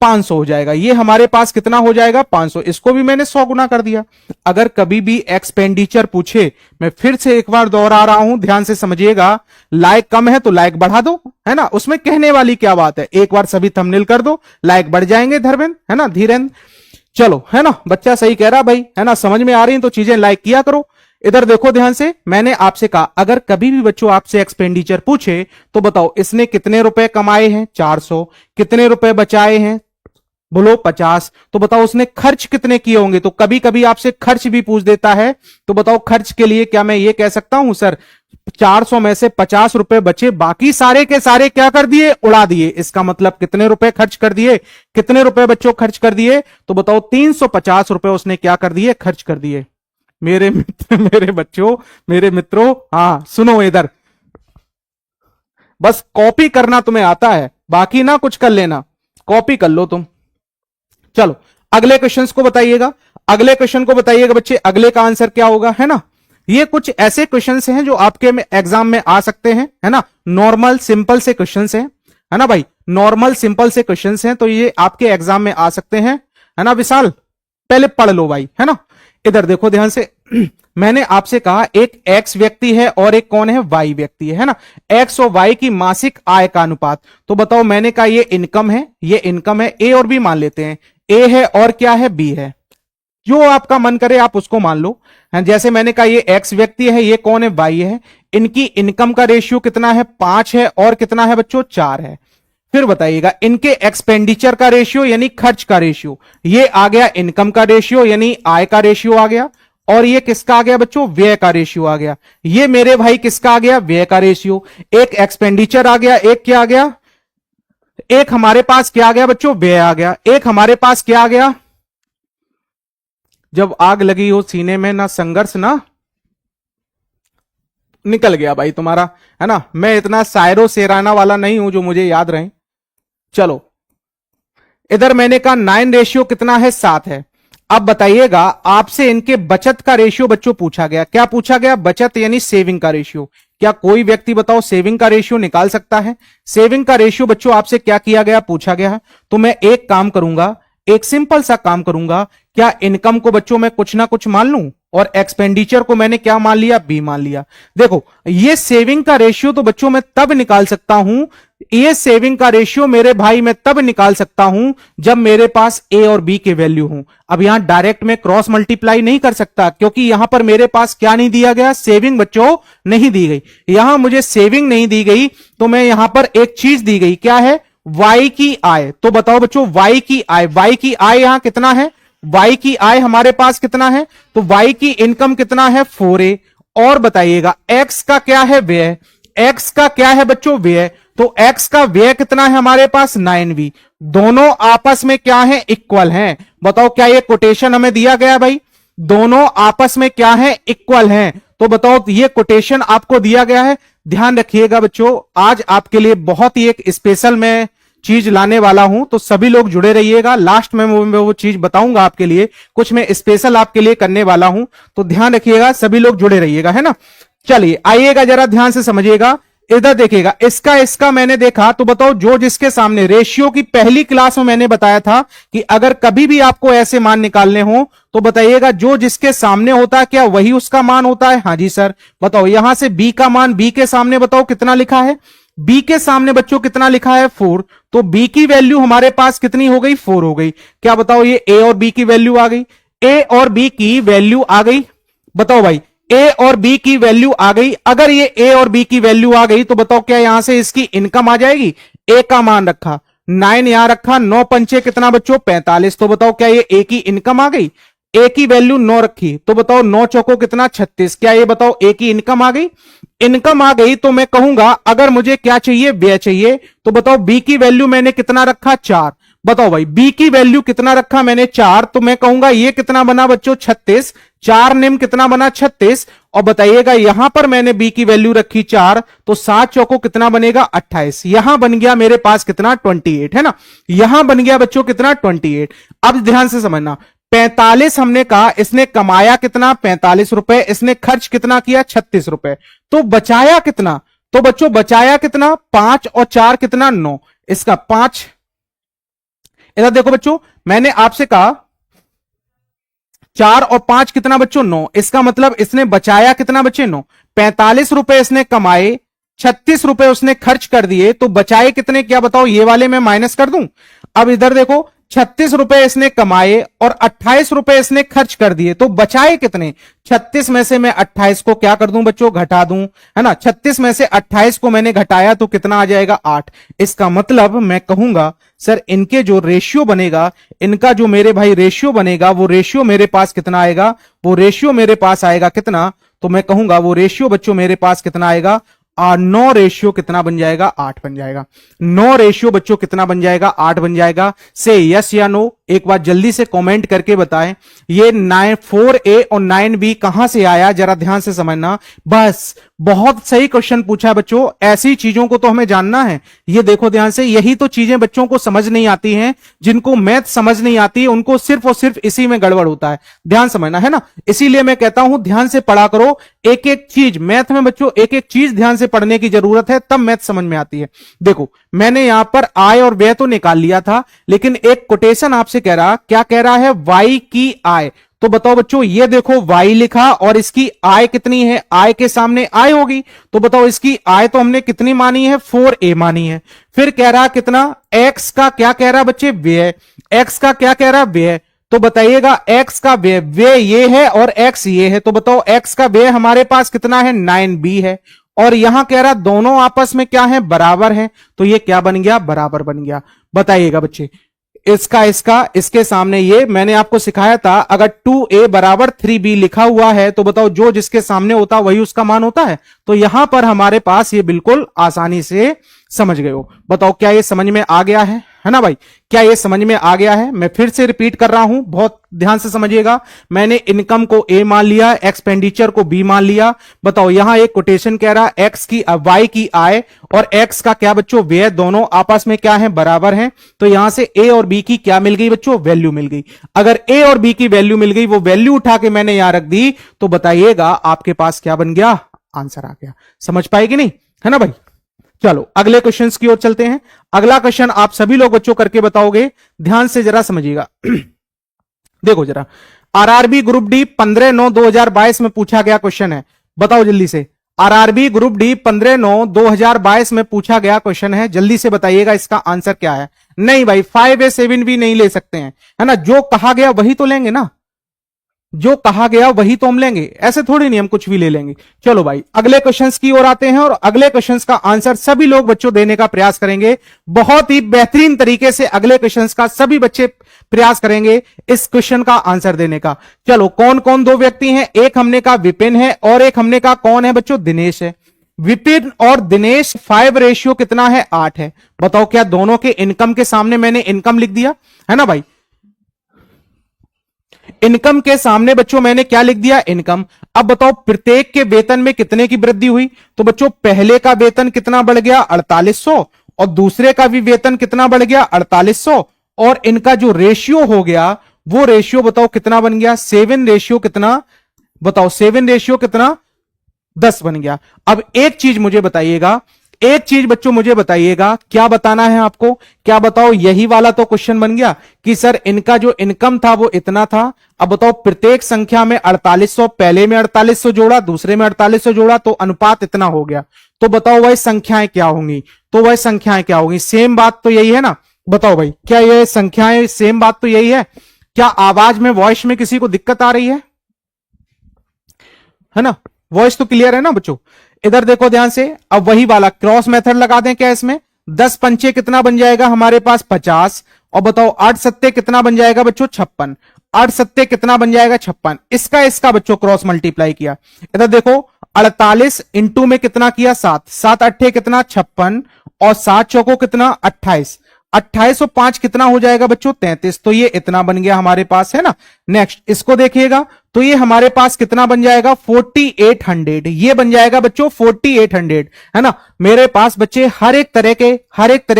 500 हो जाएगा। ये हमारे पास कितना हो जाएगा, 500। इसको भी मैंने 100 गुना कर दिया। अगर कभी भी एक्सपेंडिचर पूछे, मैं फिर से एक बार दोहरा रहा हूं, ध्यान से समझिएगा, लाइक कम है तो लाइक बढ़ा दो, है ना, उसमें कहने वाली क्या बात है, एक बार सभी थंबनेल कर दो, लाइक बढ़ जाएंगे धर्मेंद्र, है ना, धीरेन्द्र। चलो, है ना, बच्चा सही कह रहा भाई, है ना, समझ में आ रही तो चीजें लाइक किया करो। इधर देखो ध्यान से, मैंने आपसे कहा अगर कभी भी बच्चों आपसे एक्सपेंडिचर पूछे तो बताओ इसने कितने रुपए कमाए हैं, 400, कितने रुपए बचाए हैं, बोलो 50, तो बताओ उसने खर्च कितने किए होंगे। तो कभी कभी आपसे खर्च भी पूछ देता है, तो बताओ खर्च के लिए क्या मैं ये कह सकता हूं सर 400 में से 50 रुपए बचे, बाकी सारे के सारे क्या कर दिए, उड़ा दिए। इसका मतलब कितने रुपए खर्च कर दिए, कितने रुपए बच्चों खर्च कर दिए, तो बताओ 350 रुपए उसने क्या कर दिए, खर्च कर दिए। मेरे मित्र, मेरे बच्चों, मेरे मित्रों, हाँ सुनो इधर, बस कॉपी करना तुम्हें आता है, बाकी ना कुछ कर लेना, कॉपी कर लो तुम। चलो अगले क्वेश्चंस को बताइएगा, अगले क्वेश्चन को बताइएगा बच्चे, अगले का आंसर क्या होगा, है ना। ये कुछ ऐसे क्वेश्चंस हैं जो आपके एग्जाम में आ सकते हैं, है ना, नॉर्मल सिंपल से क्वेश्चंस हैं, है ना भाई, नॉर्मल सिंपल से क्वेश्चंस हैं, तो ये आपके एग्जाम में आ सकते हैं, है ना विशाल, पहले पढ़ लो भाई, है ना। इधर देखो ध्यान से, मैंने आपसे कहा एक एक्स व्यक्ति है और एक कौन है, वाई व्यक्ति है ना, एक्स और वाई की मासिक आय का अनुपात। तो बताओ मैंने कहा ये इनकम है, ये इनकम है, ए और बी मान लेते हैं, ए है और क्या है, बी है, जो आपका मन करे आप उसको मान लो। जैसे मैंने कहा ये एक्स व्यक्ति है, ये कौन है, वाई है, इनकी इनकम का रेशियो कितना है, 5 है, और कितना है बच्चों, 4 है। फिर बताइएगा इनके एक्सपेंडिचर का रेशियो यानी खर्च का रेशियो, ये आ गया इनकम का रेशियो यानी आय का रेशियो आ गया, और ये किसका आ गया बच्चों, व्यय का रेशियो आ गया। ये मेरे भाई किसका आ गया, व्यय का रेशियो। एक एक्सपेंडिचर आ गया, एक क्या आ गया, एक हमारे पास क्या आ गया बच्चों, व्यय आ गया। एक हमारे पास क्या आ गया, जब आग लगी हो सीने में ना संघर्ष ना निकल गया भाई तुम्हारा, है ना। मैं इतना शायरो शेराना वाला नहीं हूं जो मुझे याद रहे। चलो इधर मैंने कहा 9 रेशियो कितना है, 7 है। अब बताइएगा आपसे इनके बचत का रेशियो बच्चों पूछा गया, क्या पूछा गया, बचत यानी सेविंग का रेशियो। क्या कोई व्यक्ति बताओ सेविंग का रेशियो निकाल सकता है। सेविंग का रेशियो बच्चों आपसे क्या किया गया, पूछा गया। तो मैं एक काम करूंगा, एक सिंपल सा काम करूंगा, क्या इनकम को बच्चों मैं कुछ ना कुछ मान लूं, और एक्सपेंडिचर को मैंने क्या मान लिया, बी मान लिया। देखो ये सेविंग का रेशियो तो बच्चों मैं तब निकाल सकता हूं, ये सेविंग का रेशियो मेरे भाई मैं तब निकाल सकता हूं जब मेरे पास ए और बी के वैल्यू हो। अब यहां डायरेक्ट में क्रॉस मल्टीप्लाई नहीं कर सकता, क्योंकि यहां पर मेरे पास क्या नहीं दिया गया, सेविंग बच्चों नहीं दी गई। यहां मुझे सेविंग नहीं दी गई, तो मैं यहां पर एक चीज दी गई, क्या है, वाई की आय। तो बताओ बच्चों वाई की आय, वाई की आय यहां कितना है, वाई की आय हमारे पास कितना है, तो वाई की इनकम कितना है, 4A। और बताइएगा एक्स का क्या है, व्यय, एक्स का क्या है बच्चों, व्यय। तो एक्स का व्यय कितना है हमारे पास, 9V। दोनों आपस में क्या है, इक्वल हैं। बताओ क्या ये कोटेशन हमें दिया गया भाई, दोनों आपस में क्या है, इक्वल हैं। तो बताओ ये कोटेशन आपको दिया गया है। ध्यान रखिएगा बच्चों, आज आपके लिए बहुत ही एक स्पेशल मैं चीज लाने वाला हूं, तो सभी लोग जुड़े रहिएगा। लास्ट में वो चीज बताऊंगा आपके लिए, कुछ मैं स्पेशल आपके लिए करने वाला हूं, तो ध्यान रखिएगा, सभी लोग जुड़े रहिएगा, है ना। चलिए आइएगा जरा ध्यान से समझिएगा। इधर देखिएगा, इसका इसका मैंने देखा तो बताओ जो जिसके सामने, रेशियो की पहली क्लास में मैंने बताया था कि अगर कभी भी आपको ऐसे मान निकालने हो तो बताइएगा जो जिसके सामने होता है क्या वही उसका मान होता है। हाँ जी सर। बताओ यहां से बी का मान, बी के सामने बताओ कितना लिखा है, बी के सामने बच्चों कितना लिखा है 4, तो बी की वैल्यू हमारे पास कितनी हो गई 4 हो गई। क्या बताओ ये ए और बी की वैल्यू आ गई, ए और बी की वैल्यू आ गई। बताओ भाई ए और बी की वैल्यू आ गई, अगर ये ए और बी की वैल्यू आ गई तो बताओ क्या यहां से इसकी इनकम आ जाएगी। ए का मान रखा 9 यहां रखा, 9 पंचे कितना बच्चों 45, तो बताओ क्या ये ए की इनकम आ गई। ए की वैल्यू 9 रखी तो बताओ 9 चौको कितना 36, क्या ये बताओ ए की इनकम आ गई। इनकम आ गई तो मैं कहूंगा अगर मुझे क्या चाहिए व्यय चाहिए, तो बताओ बी की वैल्यू मैंने कितना रखा 4। बताओ भाई बी की वैल्यू कितना रखा मैंने 4, तो मैं कहूंगा ये कितना बना बच्चों 36, 4 निम कितना बना 36। और बताइएगा यहां पर मैंने बी की वैल्यू रखी 4, तो 7 चौको कितना बनेगा 28, यहां बन गया मेरे पास कितना 28 है ना, यहां बन गया बच्चों कितना 28। अब ध्यान से समझना, 45 हमने कहा, इसने कमाया कितना 45 रुपए, इसने खर्च कितना किया 36 रुपए, तो बचाया कितना, तो बच्चों बचाया कितना 5 और 4 कितना 9, इसका 5। इधर देखो बच्चों मैंने आपसे कहा 4 और 5 कितना बच्चों 9, इसका मतलब इसने बचाया कितना बच्चे 9, 45 रुपए इसने कमाए, 36 रुपए उसने खर्च कर दिए, तो बचाए कितने क्या बताओ, ये वाले मैं माइनस कर दूं। अब इधर देखो 36 रुपए इसने कमाए और 28 रुपए इसने खर्च कर दिए, तो बचाए कितने, 36 में से मैं 28 को क्या कर दूं बच्चों घटा दूं, है ना, 36 में से 28 को मैंने घटाया तो कितना आ जाएगा 8। इसका मतलब मैं कहूंगा सर इनके जो रेशियो बनेगा, इनका जो मेरे भाई रेशियो बनेगा, वो रेशियो मेरे पास कितना आएगा, वो रेशियो मेरे पास आएगा कितना, तो मैं कहूंगा वो रेशियो बच्चों मेरे पास कितना आएगा 9 रेशियो कितना बन जाएगा 8 बन जाएगा। 9 रेशियो बच्चों कितना बन जाएगा 8 बन जाएगा। से यस या नो एक बार जल्दी से कमेंट करके बताएं। ये 4A और 9B कहां से आया जरा ध्यान से समझना। बस बहुत सही क्वेश्चन पूछा है बच्चों, ऐसी चीजों को तो हमें जानना है। ये देखो ध्यान से, यही तो चीजें बच्चों को समझ नहीं आती हैं, जिनको मैथ समझ नहीं आती उनको सिर्फ और सिर्फ इसी में गड़बड़ होता है। ध्यान समझना है ना, इसीलिए मैं कहता हूं ध्यान से पढ़ा करो, एक एक चीज मैथ में बच्चों एक एक चीज ध्यान से पढ़ने की जरूरत है, तब मैथ समझ में आती है। देखो मैंने यहां पर आय और व्यय तो निकाल लिया था, लेकिन एक कोटेशन आपसे कह रहा, क्या कह रहा है, वाई की आय। तो बताओ बच्चों ये देखो वाई लिखा और इसकी आय कितनी है, आय के सामने आय होगी, तो बताओ इसकी आय तो हमने कितनी मानी है 4A मानी है। फिर कह रहा कितना, एक्स का क्या कह रहा बच्चे व्यय, एक्स का क्या कह रहा व्यय, तो बताइएगा एक्स का व्यय, व्यय ये है और एक्स ये है, तो बताओ एक्स का व्यय हमारे पास कितना है 9B है, और यहां कह रहा दोनों आपस में क्या है बराबर है, तो ये क्या बन गया बराबर बन गया। बताइएगा बच्चे इसका इसके सामने ये मैंने आपको सिखाया था, अगर 2A बराबर 3B लिखा हुआ है तो बताओ जो जिसके सामने होता वही उसका मान होता है। तो यहां पर हमारे पास ये बिल्कुल आसानी से समझ गए हो। बताओ क्या ये समझ में आ गया है ना भाई, क्या ये समझ में आ गया है। मैं फिर से रिपीट कर रहा हूं, बहुत ध्यान से समझिएगा। मैंने इनकम को A मान लिया, एक्सपेंडिचर को B मान लिया। बताओ यहां एक कोटेशन कह रहा एक्स की वाई की आय और एक्स का क्या बच्चों व्यय, दोनों आपस में क्या है बराबर हैं। तो यहां से A और B की क्या मिल गई बच्चों वैल्यू मिल गई। अगर A और B की वैल्यू मिल गई, वो वैल्यू उठा के मैंने यहां रख दी, तो बताइएगा आपके पास क्या बन गया, आंसर आ गया। समझ पाएगी नहीं, है ना भाई। चलो अगले क्वेश्चन की ओर चलते हैं। अगला क्वेश्चन आप सभी लोग बच्चों करके बताओगे, ध्यान से जरा समझिएगा। देखो जरा, आरआरबी ग्रुप डी 15/9/2022 में पूछा गया क्वेश्चन है। बताओ जल्दी से, आरआरबी ग्रुप डी 15/9/2022 में पूछा गया क्वेश्चन है, जल्दी से बताइएगा इसका आंसर क्या है। नहीं भाई 5A 7B नहीं ले सकते हैं, है ना, जो कहा गया वही तो लेंगे ना, जो कहा गया वही तो हम लेंगे, ऐसे थोड़ी नहीं हम कुछ भी ले लेंगे। चलो भाई अगले क्वेश्चंस की ओर आते हैं, और अगले क्वेश्चंस का आंसर सभी लोग बच्चों देने का प्रयास करेंगे। बहुत ही बेहतरीन तरीके से अगले क्वेश्चंस का सभी बच्चे प्रयास करेंगे इस क्वेश्चन का आंसर देने का। चलो कौन कौन दो व्यक्ति हैं, एक हमने कहा विपिन है और एक हमने कहा कौन है बच्चों दिनेश है। विपिन और दिनेश 5 रेशियो कितना है 8 है। बताओ क्या दोनों के इनकम के सामने मैंने इनकम लिख दिया, है ना भाई, इनकम के सामने बच्चों मैंने क्या लिख दिया इनकम। अब बताओ प्रत्येक के वेतन में कितने की वृद्धि हुई, तो बच्चों पहले का वेतन कितना बढ़ गया 4800, और दूसरे का भी वेतन कितना बढ़ गया 4800, और इनका जो रेशियो हो गया वो रेशियो बताओ कितना बन गया 7 रेशियो कितना, बताओ 7 रेशियो कितना 10 बन गया। अब एक चीज मुझे बताइएगा, एक चीज बच्चों मुझे बताइएगा, क्या बताना है आपको, क्या बताओ, यही वाला तो क्वेश्चन बन गया कि सर इनका जो इनकम था वो इतना था। अब बताओ प्रत्येक संख्या में 4800, पहले में 4800 जोड़ा, दूसरे में 4800 जोड़ा, तो अनुपात इतना हो गया। तो बताओ वह संख्याएं क्या होंगी, तो वह संख्याएं क्या होंगी, सेम बात तो यही है ना। बताओ भाई, क्या ये संख्याएं सेम बात तो यही है। क्या आवाज में, वॉइस में किसी को दिक्कत आ रही है ना, वॉइस तो क्लियर है ना बच्चों। इधर देखो ध्यान से, अब वही वाला क्रॉस मेथड लगा दें क्या इसमें। 10 पंचे कितना बन जाएगा हमारे पास 50, और बताओ 8 सत्ते कितना बन जाएगा बच्चों 56, 8 सत्ते कितना बन जाएगा 56। इसका बच्चों क्रॉस मल्टीप्लाई किया, इधर देखो 48 इंटू में कितना किया 7, 7 अट्ठे कितना 56, और 7 चौको कितना 28, 28 और 5 कितना हो जाएगा बच्चों 33। तो ये इतना बन गया हमारे पास, है ना। नेक्स्ट इसको देखिएगा, तो ये हमारे पास कितना बन जाएगा 4800, ये बन जाएगा बच्चों 4800, है ना। मेरे पास बच्चे हर एक तरह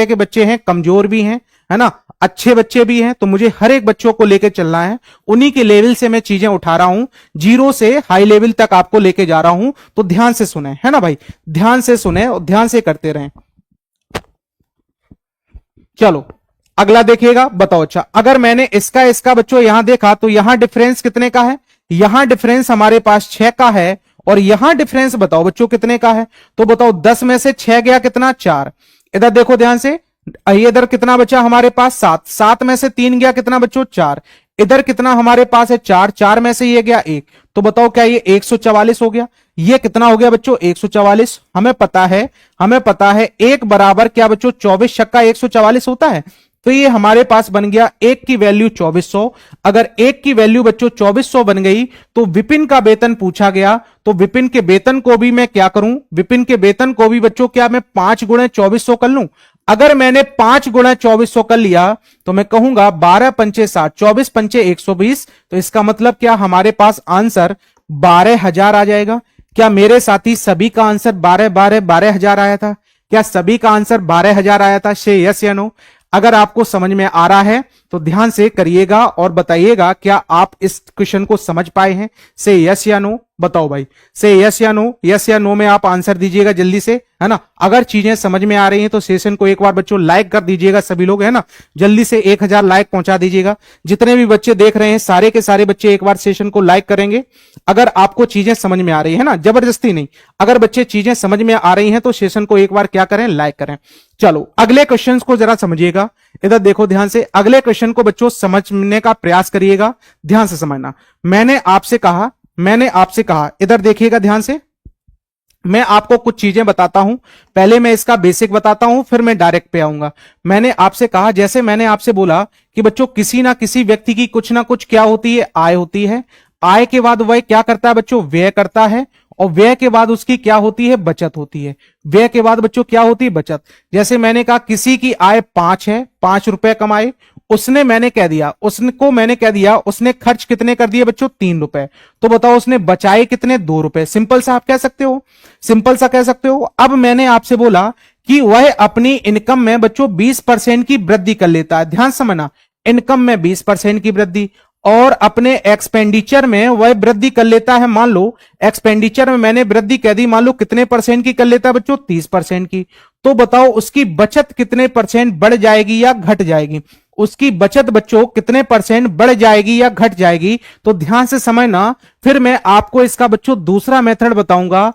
के बच्चे हैं, कमजोर भी हैं, है ना, अच्छे बच्चे भी हैं। तो मुझे हर एक बच्चों को लेकर चलना है, उन्हीं के लेवल से मैं चीजें उठा रहा हूं, जीरो से हाई लेवल तक आपको लेके जा रहा हूं। तो ध्यान से सुने, है ना भाई, ध्यान से सुने और ध्यान से करते रहें। चलो अगला देखिएगा, बताओ। अच्छा, अगर मैंने इसका बच्चों यहां देखा, तो यहां डिफरेंस कितने का है, यहां डिफरेंस हमारे पास 6 का है, और यहां डिफरेंस बताओ बच्चों कितने का है। तो बताओ 10 में से 6 गया कितना 4। इधर देखो ध्यान से, इधर कितना बचा हमारे पास 7, 7 में से 3 गया कितना बच्चों 4। इधर कितना हमारे पास है 4, 4 में से ये गया 1। तो बताओ क्या ये 144 हो गया। ये कितना हो गया बच्चों 144। हमें पता है 1 बराबर क्या बच्चों 24 छक्का 144 होता है। तो ये हमारे पास बन गया 1 की वैल्यू 2400। अगर 1 की वैल्यू बच्चों 2400 बन गई, तो विपिन का वेतन पूछा गया, तो विपिन के वेतन को भी मैं क्या करूं, विपिन के वेतन को भी बच्चों क्या मैं 5 गुणे 2400 कर लूं। अगर मैंने 5 गुणा 2400 कर लिया, तो मैं कहूंगा 12 पंचे 60, 24 पंचे 120। तो इसका मतलब क्या हमारे पास आंसर 12,000 आ जाएगा। क्या मेरे साथी सभी का आंसर 12,000 आया था? क्या सभी का आंसर 12,000 आया था? से यस या नो। अगर आपको समझ में आ रहा है तो ध्यान से करिएगा और बताइएगा, क्या आप इस क्वेश्चन को समझ पाए हैं? से यस या नो बताओ भाई, से यस या नो, यस या नो में आप आंसर दीजिएगा जल्दी से, है ना। अगर चीजें समझ में आ रही हैं तो सेशन को एक बार बच्चों लाइक कर दीजिएगा सभी लोग, है ना। जल्दी से 1000 लाइक पहुंचा दीजिएगा। जितने भी बच्चे देख रहे हैं सारे के सारे बच्चे एक बार सेशन को लाइक करेंगे अगर आपको चीजें समझ में आ रही है ना, जबरदस्ती नहीं। अगर बच्चे चीजें समझ में आ रही हैं तो सेशन को एक बार क्या करें, लाइक करें। चलो अगले क्वेश्चन को जरा समझिएगा, इधर देखो ध्यान से। अगले क्वेश्चन को बच्चों समझने का प्रयास करिएगा, ध्यान से समझना। मैंने आपसे कहा, इधर देखिएगा ध्यान से। मैं आपको कुछ चीजें बताता हूं, पहले मैं इसका बेसिक बताता हूं, फिर मैं डायरेक्ट पे आऊंगा। मैंने आपसे कहा, जैसे मैंने आपसे बोला कि बच्चों किसी ना किसी व्यक्ति की कुछ ना कुछ क्या होती है, आय होती है। आय के बाद वह क्या करता है बच्चों, व्यय करता है, और व्यय के बाद उसकी क्या होती है, बचत होती है। व्यय के बाद बच्चों क्या होती है, बचत। जैसे मैंने कहा किसी की आय 5 है, 5 रुपए कमाए, मैंने कह दिया उसने खर्च कितने कर दिए बच्चों 3 रुपए। तो बताओ उसने बचाए कितने, 2 रुपए। सिंपल सा आप कह सकते हो। अब मैंने आपसे बोला कि वह अपनी इनकम में बच्चों 20% की वृद्धि कर लेता है। ध्यान समझना, इनकम में 20% की वृद्धि, और अपने एक्सपेंडिचर में वह वृद्धि कर लेता है। मान लो एक्सपेंडिचर में मैंने वृद्धि कह दी, मान लो कितने परसेंट की कर लेता है बच्चों, 30% की। तो बताओ उसकी बचत कितने परसेंट बढ़ जाएगी या घट जाएगी। उसकी बचत बच्चों कितने परसेंट बढ़ जाएगी या घट जाएगी। तो ध्यान से समझना, फिर मैं आपको इसका बच्चों दूसरा मेथड बताऊंगा,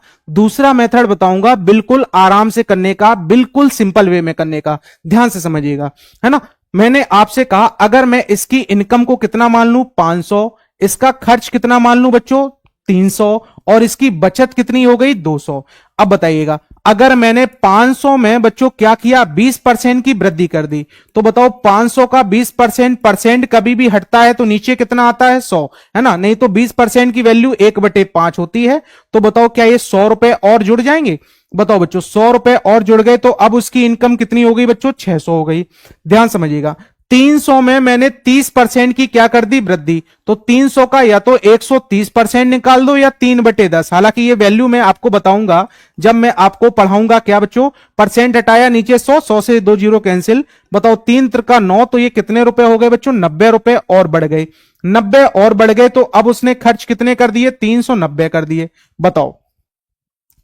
बिल्कुल आराम से करने का, बिल्कुल सिंपल वे में करने का। ध्यान से समझिएगा, है ना। मैंने आपसे कहा अगर मैं इसकी इनकम को कितना मान लूं 500, इसका खर्च कितना मान लूं बच्चों 300, और इसकी बचत कितनी हो गई 200। अब बताइएगा, अगर मैंने 500 में बच्चों क्या किया, 20% की वृद्धि कर दी, तो बताओ 500 का 20% कभी भी हटता है तो नीचे कितना आता है 100, है ना। नहीं तो 20% की वैल्यू 1/5 होती है। तो बताओ क्या ये 100 रुपए और जुड़ जाएंगे। बताओ बच्चों 100 रुपए और जुड़ गए, तो अब उसकी इनकम कितनी हो गई बच्चों 600 हो गई। ध्यान समझिएगा, 300 में मैंने 30% की क्या कर दी, वृद्धि। तो 300 का या तो 130% निकाल दो या 3/10। हालांकि ये वैल्यू मैं आपको बताऊंगा जब मैं आपको पढ़ाऊंगा। क्या बच्चों, परसेंट हटाया नीचे 100, 100 से 2 जीरो कैंसिल। बताओ 3 त्रिका 9, तो ये कितने रुपए हो गए बच्चों, 90 रुपए और बढ़ गए। 90 और बढ़ गए, तो अब उसने खर्च कितने कर दिए, 390 कर दिए। बताओ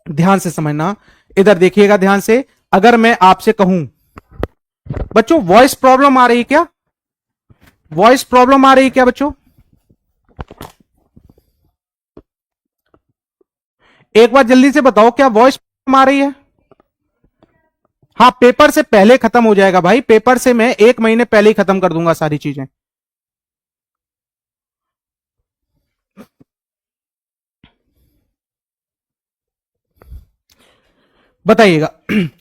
ध्यान से समझना, इधर देखिएगा ध्यान से। अगर मैं आपसे कहूं बच्चों, वॉइस प्रॉब्लम आ रही है क्या? वॉइस प्रॉब्लम आ रही है क्या बच्चों? एक बार जल्दी से बताओ, क्या वॉइस प्रॉब्लम आ रही है? हाँ, पेपर से पहले खत्म हो जाएगा भाई, पेपर से मैं 1 महीने पहले ही खत्म कर दूंगा सारी चीजें। बताइएगा।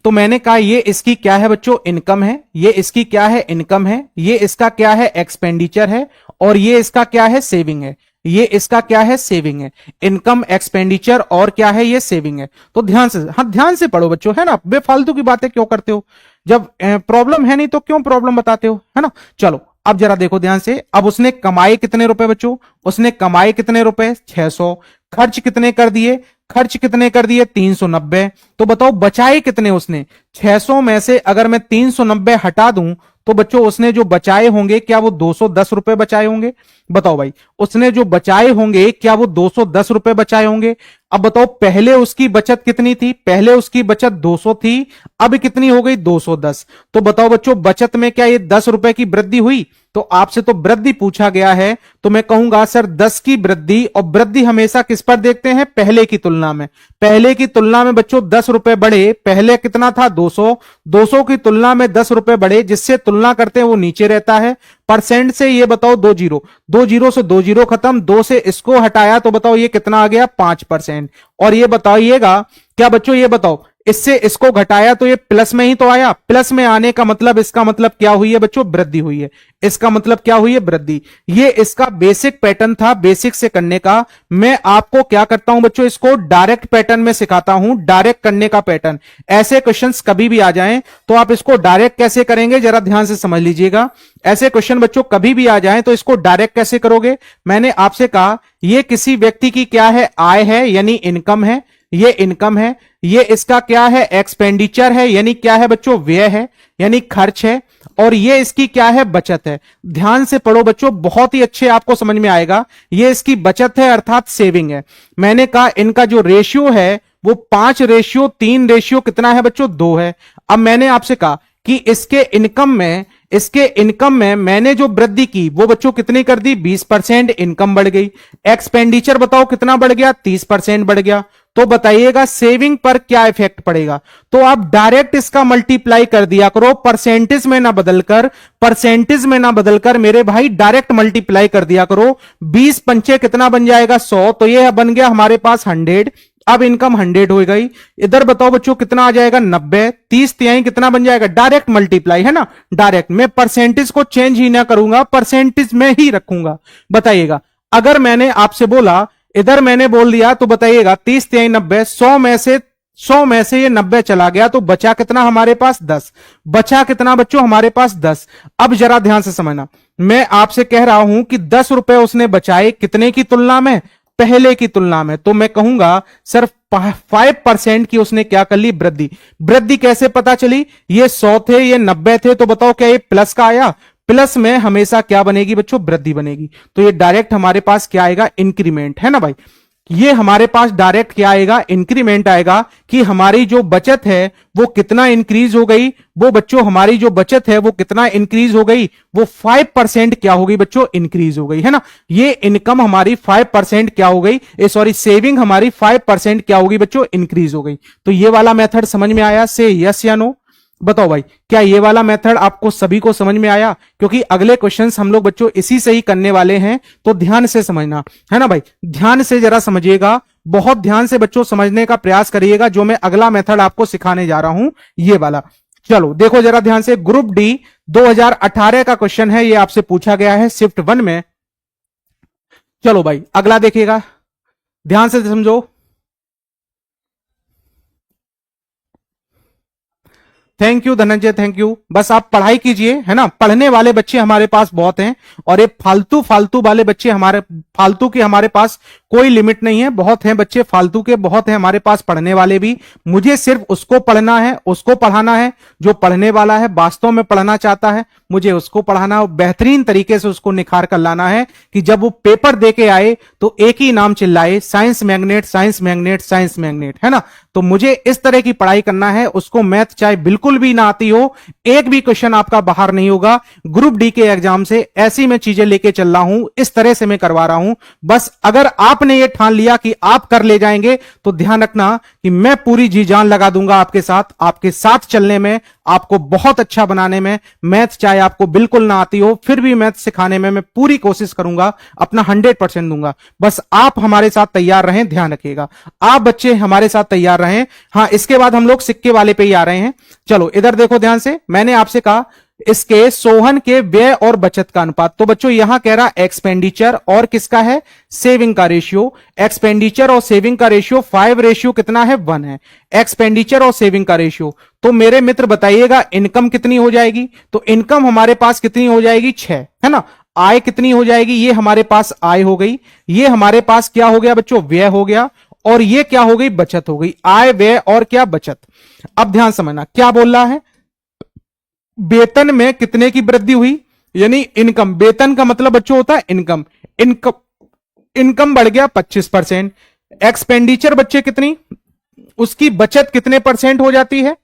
तो मैंने कहा ये इसकी क्या है बच्चों? इनकम है। ये इसकी क्या है? इनकम है। ये इसका क्या है? एक्सपेंडिचर है। और ये इसका क्या है? सेविंग है। ये इसका क्या है? सेविंग है। इनकम, एक्सपेंडिचर और क्या है? ये सेविंग है। तो ध्यान से, हाँ ध्यान से पढ़ो बच्चों, है ना, बेफालतू की बातें क्यों करते हो? जब प्रॉब्लम है नहीं तो क्यों प्रॉब्लम बताते हो, है ना। चलो अब जरा देखो ध्यान से। अब उसने कमाए कितने रुपए बच्चों? उसने कमाए कितने रुपए? 600। खर्च कितने कर दिए? खर्च कितने कर दिए? 390। तो बताओ बचाए कितने उसने? 600 में से अगर मैं 390 हटा दूं तो बच्चों उसने जो बचाए होंगे क्या वो 210 रुपए बचाए होंगे? बताओ भाई, उसने जो बचाए होंगे क्या वो 210 रुपए बचाए होंगे? अब बताओ पहले उसकी बचत कितनी थी? पहले उसकी बचत 200 थी, अब कितनी हो गई? 210। तो बताओ बच्चों बचत में क्या ये 10 रुपए की वृद्धि हुई? तो आपसे तो वृद्धि पूछा गया है, तो मैं कहूंगा सर 10 की वृद्धि, और वृद्धि हमेशा किस पर देखते हैं? पहले की तुलना में। पहले की तुलना में बच्चों 10 रुपए बढ़े, पहले कितना था? 200। 200 की तुलना में 10 रुपए बढ़े, जिससे तुलना करते हैं वो नीचे रहता है। परसेंट से ये बताओ 2 जीरो, 2 जीरो से 2 जीरो खत्म, 2 से इसको हटाया तो बताओ ये कितना आ गया? 5%। और ये बताइएगा क्या बच्चों, ये बताओ इससे इसको घटाया तो ये प्लस में ही तो आया। प्लस में आने का मतलब, इसका मतलब क्या हुई है बच्चों? वृद्धि हुई है। इसका मतलब क्या हुई है? वृद्धि। ये इसका बेसिक पैटर्न था, बेसिक से करने का। मैं आपको क्या करता हूं बच्चों, इसको डायरेक्ट पैटर्न में सिखाता हूं, डायरेक्ट करने का पैटर्न। ऐसे क्वेश्चंस कभी भी आ जाएं तो आप इसको डायरेक्ट कैसे करेंगे जरा ध्यान से समझ लीजिएगा। ऐसे क्वेश्चन बच्चों कभी भी आ जाएं तो इसको डायरेक्ट कैसे करोगे? मैंने आपसे कहा ये किसी व्यक्ति की क्या है? आय है, यानी इनकम है। ये इनकम है। ये इसका क्या है? एक्सपेंडिचर है, यानी क्या है बच्चों? व्यय है, यानी खर्च है। और ये इसकी क्या है? बचत है। ध्यान से पढ़ो बच्चों, बहुत ही अच्छे आपको समझ में आएगा। ये इसकी बचत है अर्थात सेविंग है। मैंने कहा इनका जो रेशियो है वो 5:3 रेशियो कितना है बच्चों? 2 है। अब मैंने आपसे कहा कि इसके इनकम में मैंने जो वृद्धि की वो बच्चों कितनी कर दी? 20% इनकम बढ़ गई। एक्सपेंडिचर बताओ कितना बढ़ गया? 30% बढ़ गया। तो बताइएगा सेविंग पर क्या इफेक्ट पड़ेगा? तो आप डायरेक्ट इसका मल्टीप्लाई कर दिया करो, परसेंटेज में ना बदलकर मेरे भाई डायरेक्ट मल्टीप्लाई कर दिया करो। 20 पंचे कितना बन जाएगा? 100। तो ये बन गया हमारे पास 100। अब इनकम 100 हो गई। इधर बताओ बच्चों कितना आ जाएगा? 90। 30 तिहाई कितना बन जाएगा? डायरेक्ट मल्टीप्लाई, है ना, डायरेक्ट। मैं परसेंटेज को चेंज ही ना करूंगा, परसेंटेज में ही रखूंगा। बताइएगा अगर मैंने आपसे बोला, इधर मैंने बोल दिया, तो बताइएगा 30 तिहाई 90, 100 में से ये 90 चला गया तो बचा कितना हमारे पास? 10। बचा कितना बच्चों हमारे पास? 10। अब जरा ध्यान से समझना, मैं आपसे कह रहा हूं कि 10 रुपए उसने बचाए, कितने की तुलना में? पहले की तुलना में। तो मैं कहूंगा सर 5% की उसने क्या कर ली? वृद्धि। वृद्धि कैसे पता चली? ये 100 थे, ये 90 थे, तो बताओ क्या ये प्लस का आया? प्लस में हमेशा क्या बनेगी बच्चों? वृद्धि बनेगी। तो ये डायरेक्ट हमारे पास क्या आएगा? इंक्रीमेंट, है ना भाई। ये हमारे पास डायरेक्ट क्या आएगा? इंक्रीमेंट आएगा कि हमारी जो बचत है वो कितना इंक्रीज हो गई। वो बच्चों हमारी जो बचत है वो कितना इंक्रीज हो गई? वो 5% क्या हो गई बच्चों? इंक्रीज हो गई, है ना। ये इनकम हमारी 5% क्या हो गई? सॉरी, सेविंग हमारी 5% क्या हो गई बच्चों? इंक्रीज हो गई। तो ये वाला मेथड समझ में आया? से यस या नो बताओ भाई, क्या ये वाला मेथड आपको सभी को समझ में आया? क्योंकि अगले क्वेश्चंस हम लोग बच्चों इसी से ही करने वाले हैं, तो ध्यान से समझना, है ना भाई। ध्यान से जरा समझिएगा, बहुत ध्यान से बच्चों समझने का प्रयास करिएगा जो मैं अगला मेथड आपको सिखाने जा रहा हूं, ये वाला। चलो देखो जरा ध्यान से, ग्रुप डी 2018 का क्वेश्चन है, ये आपसे पूछा गया है शिफ्ट 1 में। चलो भाई अगला देखिएगा, ध्यान से समझो। Thank you Dhananjay, thank you. बस आप पढ़ाई कीजिए, है ना। पढ़ने वाले बच्चे हमारे पास बहुत हैं, और ये फालतू फालतू वाले बच्चे फालतू के हमारे पास कोई लिमिट नहीं है। बहुत हैं बच्चे फालतू के, बहुत हैं हमारे पास पढ़ने वाले भी। मुझे सिर्फ उसको पढ़ना है, उसको पढ़ाना है जो पढ़ने वाला है, वास्तव में पढ़ना चाहता है। मुझे उसको पढ़ाना और बेहतरीन तरीके से उसको निखार कर लाना है कि जब वो पेपर दे के आए तो एक ही नाम चिल्लाए, science magnet, science magnet, science magnet, है ना। तो मुझे इस तरह की पढ़ाई करना है, उसको मैथ चाहे बिल्कुल भी ना आती हो, एक भी क्वेश्चन आपका बाहर नहीं होगा ग्रुप डी के एग्जाम से, ऐसी मैं चीजें लेके चल रहा हूं, इस तरह से मैं करवा रहा हूं। बस अगर आपने ये ठान लिया कि आप कर ले जाएंगे तो ध्यान रखना कि मैं पूरी जी जान लगा दूंगा आपके साथ चलने में, आपको बहुत अच्छा बनाने में। मैथ चाहे आपको बिल्कुल ना आती हो, फिर भी मैथ सिखाने में मैं पूरी कोशिश करूंगा, अपना 100% दूंगा। बस आप हमारे साथ तैयार रहें, ध्यान रखिएगा, आप बच्चे हमारे साथ तैयार रहें। हाँ, इसके बाद हम लोग सिक्के वाले पे ही आ रहे हैं। चलो इधर देखो ध्यान से, मैंने आपसे कहा इसके सोहन के व्यय और बचत का अनुपात। तो बच्चों यहां कह रहा एक्सपेंडिचर और किसका है, सेविंग का रेशियो। एक्सपेंडिचर और सेविंग का रेशियो 5 रेशियो कितना है, 1 है। एक्सपेंडिचर और सेविंग का रेशियो, तो मेरे मित्र बताइएगा इनकम कितनी हो जाएगी। तो इनकम हमारे पास कितनी हो जाएगी, 6, है ना। आय कितनी हो जाएगी, ये हमारे पास आय हो गई। ये हमारे पास क्या हो गया बच्चों, व्यय हो गया। और ये क्या हो गई, बचत हो गई। आय, व्यय और क्या, बचत। अब ध्यान समझना क्या बोल रहा है, वेतन में कितने की वृद्धि हुई, यानी इनकम। वेतन का मतलब बच्चों होता है इनकम। इनकम बढ़ गया 25%। एक्सपेंडिचर बच्चे कितनी, उसकी बचत कितने परसेंट हो जाती है।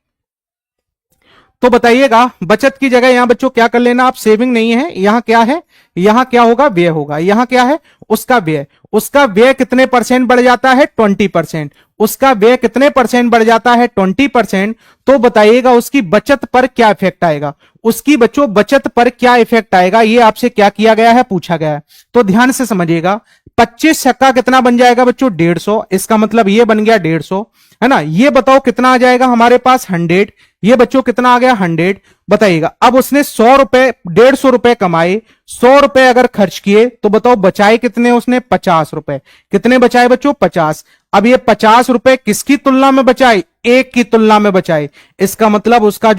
तो बताइएगा बचत की जगह यहां बच्चों क्या कर लेना आप, सेविंग नहीं है, यहां क्या है, यहां क्या होगा, व्यय होगा। यहां क्या है, उसका व्यय। उसका व्यय कितने परसेंट बढ़ जाता है, 20%। उसका व्यय कितने परसेंट बढ़ जाता है, 20%। तो बताइएगा उसकी बचत पर क्या इफेक्ट आएगा, उसकी बच्चों बचत पर क्या इफेक्ट आएगा, ये आपसे क्या किया गया है, पूछा गया है। तो ध्यान से समझिएगा, 25 छक्का कितना बन जाएगा बच्चों, 150। इसका मतलब ये बन गया 150, है ना। ये बताओ कितना आ जाएगा हमारे पास, 100। ये बच्चों कितना आ गया, 100। बताइएगा अब उसने 100 रुपए, 150 रुपए कमाए, 100 रुपए अगर खर्च किए तो बताओ बचाए कितने उसने, 50 रुपए। कितने बचाए बच्चों, 50। अब ये 50 रुपए किसकी तुलना में बचाए, एक की तुलना में बचाए। इसका मतलब उसका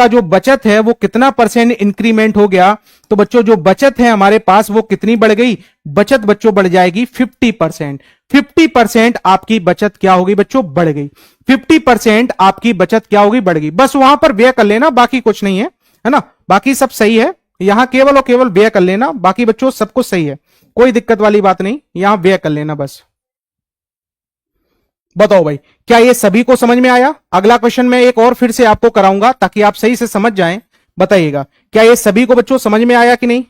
जो बचत है वो कितना परसेंट इंक्रीमेंट हो गया। तो बच्चों जो बचत है हमारे पास वो कितनी बढ़ गई, बचत बच्चों बढ़ जाएगी 50%। 50% आपकी बचत क्या होगी बच्चों, बढ़ गई। 50% आपकी बचत क्या होगी, बढ़ गई। बस वहां पर व्यय कर लेना, बाकी कुछ नहीं है ना। बाकी सब सही है, यहां केवल और केवल व्यय कर लेना, बाकी बच्चों सब कुछ सही है, कोई दिक्कत वाली बात नहीं, यहां व्यय कर लेना बस। बताओ भाई क्या ये सभी को समझ में आया। अगला क्वेश्चन मैं एक और फिर से आपको कराऊंगा ताकि आप सही से समझ जाएं। बताइएगा क्या ये सभी को बच्चों समझ में आया कि नहीं,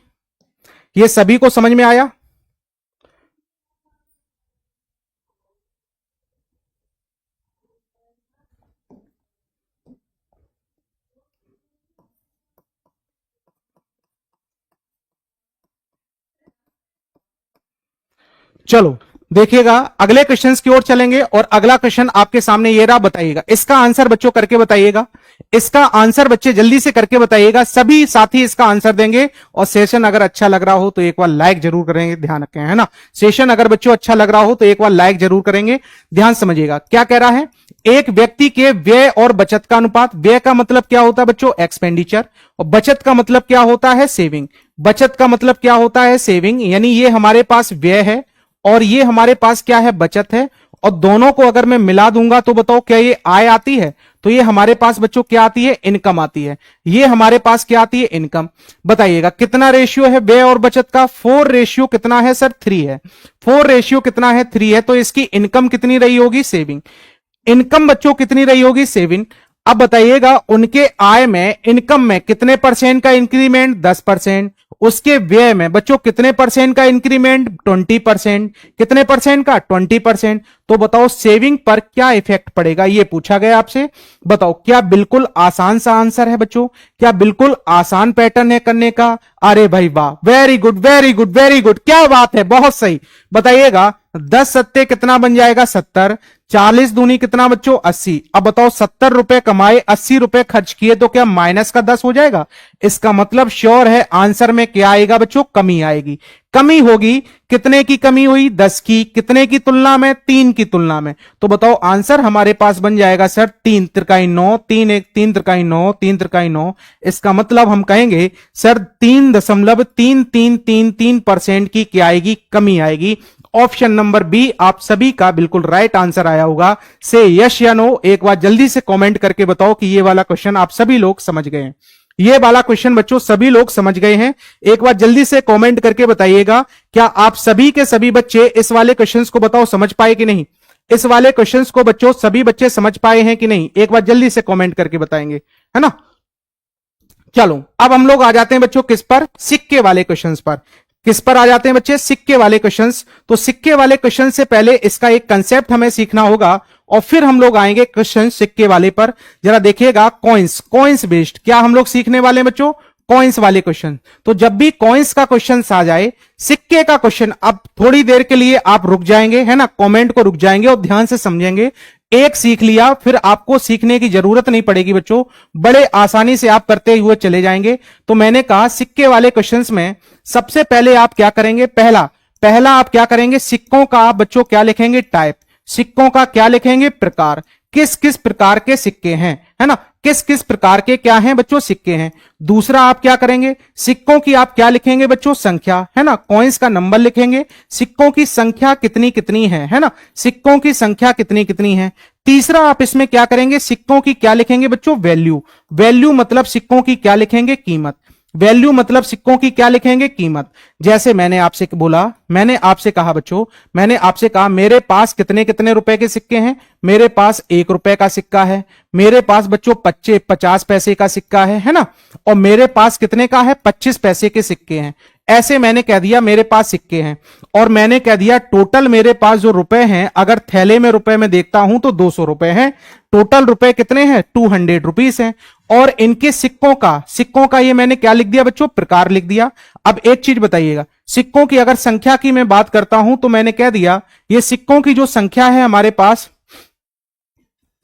ये सभी को समझ में आया। चलो देखिएगा अगले क्वेश्चंस की ओर चलेंगे और अगला क्वेश्चन आपके सामने ये रहा। बताइएगा इसका आंसर बच्चों करके बताइएगा, इसका आंसर बच्चे जल्दी से करके बताइएगा। सभी साथी इसका आंसर देंगे और सेशन अगर अच्छा लग रहा हो तो एक बार लाइक जरूर करेंगे, ध्यान रखें, है ना। सेशन अगर बच्चों अच्छा लग रहा हो तो एक बार लाइक जरूर करेंगे। ध्यान समझिएगा क्या कह रहा है, एक व्यक्ति के व्यय और बचत का अनुपात। व्यय का मतलब क्या होता है बच्चों, एक्सपेंडिचर, और बचत का मतलब क्या होता है, सेविंग। बचत का मतलब क्या होता है, सेविंग, यानी ये हमारे पास व्यय है और ये हमारे पास क्या है, बचत है। और दोनों को अगर मैं मिला दूंगा तो बताओ क्या ये आय आती है, तो ये हमारे पास बच्चों क्या आती है, इनकम आती है। ये हमारे पास क्या आती है, इनकम। बताइएगा कितना रेशियो है व्यय और बचत का, 4 रेशियो कितना है सर, 3 है। 4 रेशियो कितना है, 3 है। तो इसकी इनकम कितनी रही होगी, सेविंग। इनकम बच्चों कितनी रही होगी, सेविंग। अब बताइएगा उनके आय में, इनकम में कितने परसेंट का इंक्रीमेंट, 10%। उसके व्यय में बच्चों कितने परसेंट का इंक्रीमेंट, 20%। कितने परसेंट का, 20%। तो बताओ सेविंग पर क्या इफेक्ट पड़ेगा, ये पूछा गया आपसे। बताओ क्या बिल्कुल आसान सा आंसर है बच्चों, क्या बिल्कुल आसान पैटर्न है करने का। अरे भाई वाह, very good very good very good, क्या बात है, बहुत सही। बताइएगा 10 सत्ते कितना बन जाएगा, 70। 40 दूनी कितना बच्चों, 80। अब बताओ 70 रुपए कमाए, 80 रुपए खर्च किए, तो क्या माइनस का 10 हो जाएगा। इसका मतलब श्योर है आंसर में क्या आएगा बच्चों, कमी आएगी। कमी होगी, कितने की कमी हुई, 10 की। कितने की तुलना में, 3 की तुलना में। तो बताओ आंसर हमारे पास बन जाएगा सर 3 त्रिकाई 9, 3 1 3 त्रिकाई 9, 3 त्रिकाई 9। इसका मतलब हम कहेंगे सर 3.3333% की क्या आएगी, कमी आएगी। ऑप्शन नंबर बी आप सभी का बिल्कुल राइट आंसर आया होगा। से यस या नो एक बार जल्दी से कमेंट करके बताओ कि ये वाला क्वेश्चन आप सभी लोग समझ गए हैं। ये वाला क्वेश्चन बच्चों सभी लोग समझ गए हैं? एक बार जल्दी से कमेंट करके बताइएगा, क्या आप सभी के सभी बच्चे इस वाले क्वेश्चंस को बताओ समझ पाए कि नहीं? इस वाले क्वेश्चंस को बच्चों सभी बच्चे समझ पाए हैं कि नहीं? एक बार जल्दी से कमेंट करके बताएंगे, है ना? चलो अब हम लोग आ जाते हैं बच्चों किस पर? सिक्के वाले क्वेश्चंस पर। किस पर आ जाते हैं बच्चे? सिक्के वाले क्वेश्चंस। तो सिक्के वाले क्वेश्चन से पहले इसका एक कंसेप्ट हमें सीखना होगा और फिर हम लोग आएंगे क्वेश्चन सिक्के वाले पर। जरा देखिएगा, कॉइंस, कॉइंस बेस्ड क्या हम लोग सीखने वाले हैं बच्चों? कॉइंस वाले क्वेश्चन। तो जब भी कॉइंस का क्वेश्चन आ जाए, सिक्के का क्वेश्चन, अब थोड़ी देर के लिए आप रुक जाएंगे, है ना, कमेंट को रुक जाएंगे और ध्यान से समझेंगे। एक सीख लिया फिर आपको सीखने की जरूरत नहीं पड़ेगी बच्चों, बड़े आसानी से आप करते हुए चले जाएंगे। तो मैंने कहा सिक्के वाले क्वेश्चंस में सबसे पहले आप क्या करेंगे? पहला आप क्या करेंगे? सिक्कों का आप बच्चों क्या लिखेंगे? टाइप। सिक्कों का क्या लिखेंगे? प्रकार। किस किस प्रकार के सिक्के हैं, है ना, किस किस प्रकार के क्या हैं बच्चों? सिक्के हैं। दूसरा आप क्या करेंगे? सिक्कों की आप क्या लिखेंगे बच्चों? संख्या, है ना, कॉइंस का नंबर लिखेंगे, सिक्कों की संख्या कितनी कितनी है ना, सिक्कों की संख्या कितनी कितनी है। तीसरा आप इसमें क्या करेंगे? सिक्कों की क्या लिखेंगे बच्चों? वैल्यू। वैल्यू मतलब सिक्कों की क्या लिखेंगे? कीमत। वैल्यू मतलब सिक्कों की क्या लिखेंगे? कीमत। जैसे मैंने आपसे बोला, मैंने आपसे कहा बच्चों, मैंने आपसे कहा मेरे पास कितने कितने रुपए के सिक्के हैं? मेरे पास 1 रुपए का सिक्का है, मेरे पास बच्चों 50 पैसे का सिक्का है ना, और मेरे पास कितने का है? 25 पैसे के सिक्के हैं। ऐसे मैंने कह दिया मेरे पास सिक्के हैं, और मैंने कह दिया टोटल मेरे पास जो रुपए हैं, अगर थैले में रुपए में देखता हूं तो 200 रुपए हैं। टोटल रुपए कितने हैं? 200 रुपीस हैं। और इनके सिक्कों का ये मैंने क्या लिख दिया बच्चों? प्रकार लिख दिया। अब एक चीज बताइएगा, सिक्कों की अगर संख्या की मैं बात करता हूं तो मैंने कह दिया ये सिक्कों की जो संख्या है हमारे पास,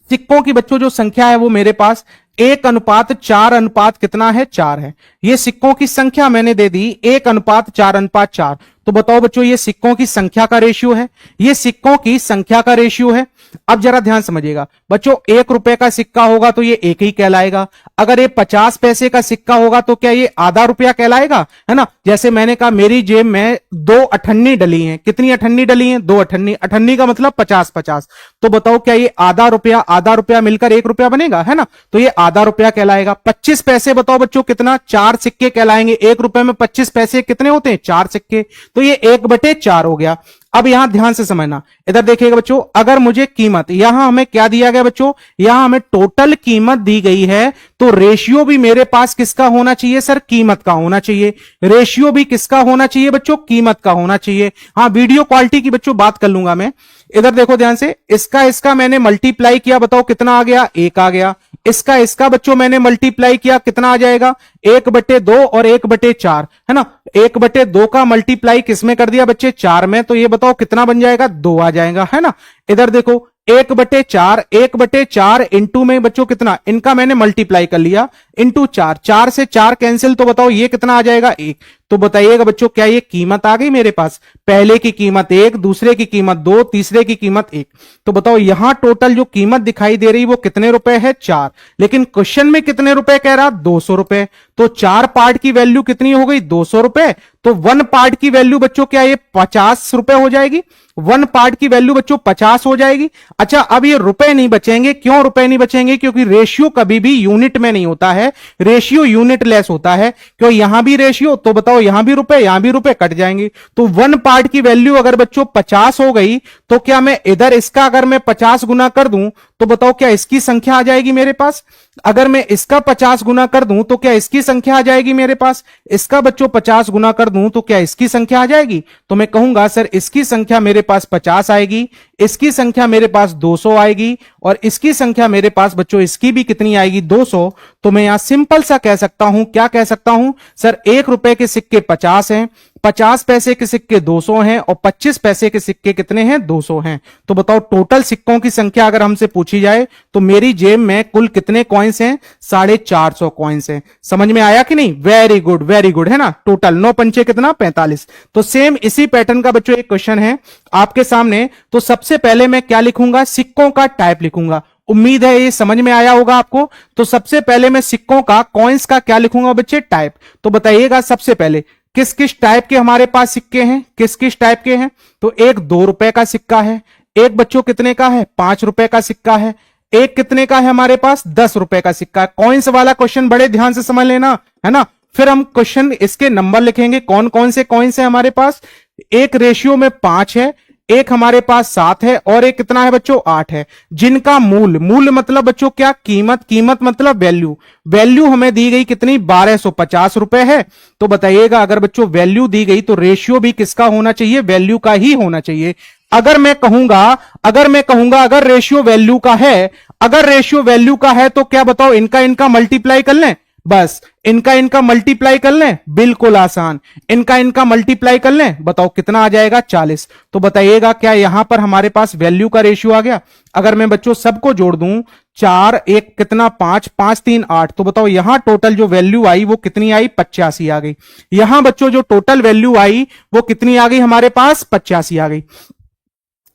सिक्कों की बच्चों जो संख्या है वो मेरे पास 1:4 अनुपात कितना है? 4 है। ये सिक्कों की संख्या मैंने दे दी 1:4:4। तो बताओ बच्चों ये सिक्कों की संख्या का रेशियो है, ये सिक्कों की संख्या का रेशियो है। अब जरा ध्यान समझिएगा बच्चों, 1 रुपए का सिक्का होगा तो ये एक ही कहलाएगा। अगर ये 50 पैसे का सिक्का होगा तो क्या ये आधा रुपया कहलाएगा, है ना। जैसे मैंने कहा मेरी जेब में 2 अठन्नी डली हैं। कितनी अठन्नी डली हैं? 2 अठन्नी। अठन्नी का मतलब 50-50। तो बताओ क्या ये आधा रुपया मिलकर 1 रुपया बनेगा, है ना। तो ये आधा रुपया कहलाएगा। 25 पैसे बताओ बच्चों कितना? 4 सिक्के कहलाएंगे। 1 रुपए में 25 पैसे कितने होते हैं? 4 सिक्के। तो ये 1/4 हो गया। अब यहां ध्यान से समझना, इधर देखिएगा बच्चों, अगर मुझे कीमत, यहां हमें क्या दिया गया बच्चों? यहां हमें टोटल कीमत दी गई है, तो रेशियो भी मेरे पास किसका होना चाहिए? सर कीमत का होना चाहिए। रेशियो भी किसका होना चाहिए बच्चों? कीमत का होना चाहिए। हाँ, वीडियो क्वालिटी की बच्चों बात कर लूंगा मैं। इधर देखो ध्यान से, इसका मैंने मल्टीप्लाई किया, बताओ कितना आ गया? 1 आ गया। इसका बच्चों मैंने मल्टीप्लाई किया, कितना आ जाएगा? 1/2 और 1/4, है ना। 1/2 का मल्टीप्लाई किसमें कर दिया बच्चे? 4 में। तो ये बताओ कितना बन जाएगा? 2 आ जाएगा, है ना। इधर देखो 1/4 इंटू में बच्चों कितना? इनका मैंने मल्टीप्लाई कर लिया, इंटू 4। 4 से 4 कैंसिल, तो बताओ ये कितना आ जाएगा? 1। तो बताइएगा बच्चों क्या ये कीमत आ गई मेरे पास? पहले की कीमत 1, दूसरे की कीमत 2, तीसरे की कीमत 1। तो बताओ यहां टोटल जो कीमत दिखाई दे रही वो कितने रुपए है? 4। लेकिन क्वेश्चन में कितने रुपए कह रहा? 200 रुपए। तो 4 पार्ट की वैल्यू कितनी हो गई? 200 रुपए। तो 1 पार्ट की वैल्यू बच्चों क्या ये 50 रुपए हो जाएगी? 1 पार्ट की वैल्यू बच्चों 50 हो जाएगी। अच्छा, अब ये रुपए नहीं बचेंगे। क्यों रुपए नहीं बचेंगे? क्योंकि रेशियो कभी भी यूनिट में नहीं होता है, रेशियो यूनिट लेस होता है। क्यों? यहां भी रेशियो, तो बताओ यहां भी रुपए, यहां भी रुपए, कट जाएंगे। तो 1 पार्ट की वैल्यू अगर बच्चों 50 हो गई, तो क्या मैं इधर इसका अगर मैं 50 गुना कर दूं तो बताओ क्या इसकी संख्या आ जाएगी मेरे पास? अगर मैं इसका 50 गुना कर दूं तो क्या इसकी संख्या आ जाएगी मेरे पास? इसका बच्चों 50 गुना कर दूं तो क्या इसकी संख्या आ जाएगी? तो मैं कहूंगा सर इसकी संख्या मेरे पास 50 आएगी, इसकी संख्या मेरे पास 200 आएगी, और इसकी संख्या मेरे पास बच्चों इसकी भी कितनी आएगी? 200। तो मैं यहां सिंपल सा कह सकता हूं, क्या कह सकता हूं? सर 1 रुपए के सिक्के 50 हैं, 50 पैसे के सिक्के 200 हैं, और 25 पैसे के सिक्के कितने हैं? 200 हैं। तो बताओ टोटल सिक्कों की संख्या अगर हमसे पूछी जाए तो मेरी जेब में कुल कितने कॉइन्स हैं? 450 कॉइन्स हैं। समझ में आया कि नहीं? वेरी गुड, वेरी गुड, है ना। टोटल 9 पंचे कितना? 45। तो सेम इसी पैटर्न का बच्चों एक क्वेश्चन है आपके सामने। तो सबसे पहले मैं क्या लिखूंगा? सिक्कों का टाइप लिखूंगा। उम्मीद है ये समझ में आया होगा आपको। तो सबसे पहले मैं सिक्कों का, कॉइन्स का क्या लिखूंगा बच्चे? टाइप। तो बताइएगा सबसे पहले किस किस टाइप के हमारे पास सिक्के हैं? किस किस टाइप के हैं? तो एक 2 रुपए का सिक्का है, एक बच्चों कितने का है? 5 रुपए का सिक्का है, एक कितने का है हमारे पास? 10 रुपए का सिक्का। कॉइन्स वाला क्वेश्चन बड़े ध्यान से समझ लेना, है ना। फिर हम क्वेश्चन इसके नंबर लिखेंगे, कौन कौन से कॉइन्स है हमारे पास। एक रेशियो में 5 है, एक हमारे पास 7 है, और एक कितना है बच्चों? 8 है। जिनका मूल मतलब बच्चों क्या? कीमत मतलब वैल्यू। वैल्यू हमें दी गई कितनी? 1250 रुपए है। तो बताइएगा, अगर बच्चों वैल्यू दी गई तो रेशियो भी किसका होना चाहिए? वैल्यू का ही होना चाहिए। अगर मैं कहूंगा अगर रेशियो वैल्यू का है, तो क्या बताओ, इनका मल्टीप्लाई कर लें, बस इनका मल्टीप्लाई कर लें, बिल्कुल आसान। इनका मल्टीप्लाई कर लें, बताओ कितना आ जाएगा? 40। तो बताइएगा, क्या यहां पर हमारे पास वैल्यू का रेशियो आ गया? अगर मैं बच्चों सबको जोड़ दूं, 4 1 कितना? 5 5 3 8, तो बताओ यहां टोटल जो वैल्यू आई वो कितनी आई? 85 आ गई। यहां बच्चों जो टोटल वैल्यू आई वो कितनी आ गई हमारे पास? 85 आ गई।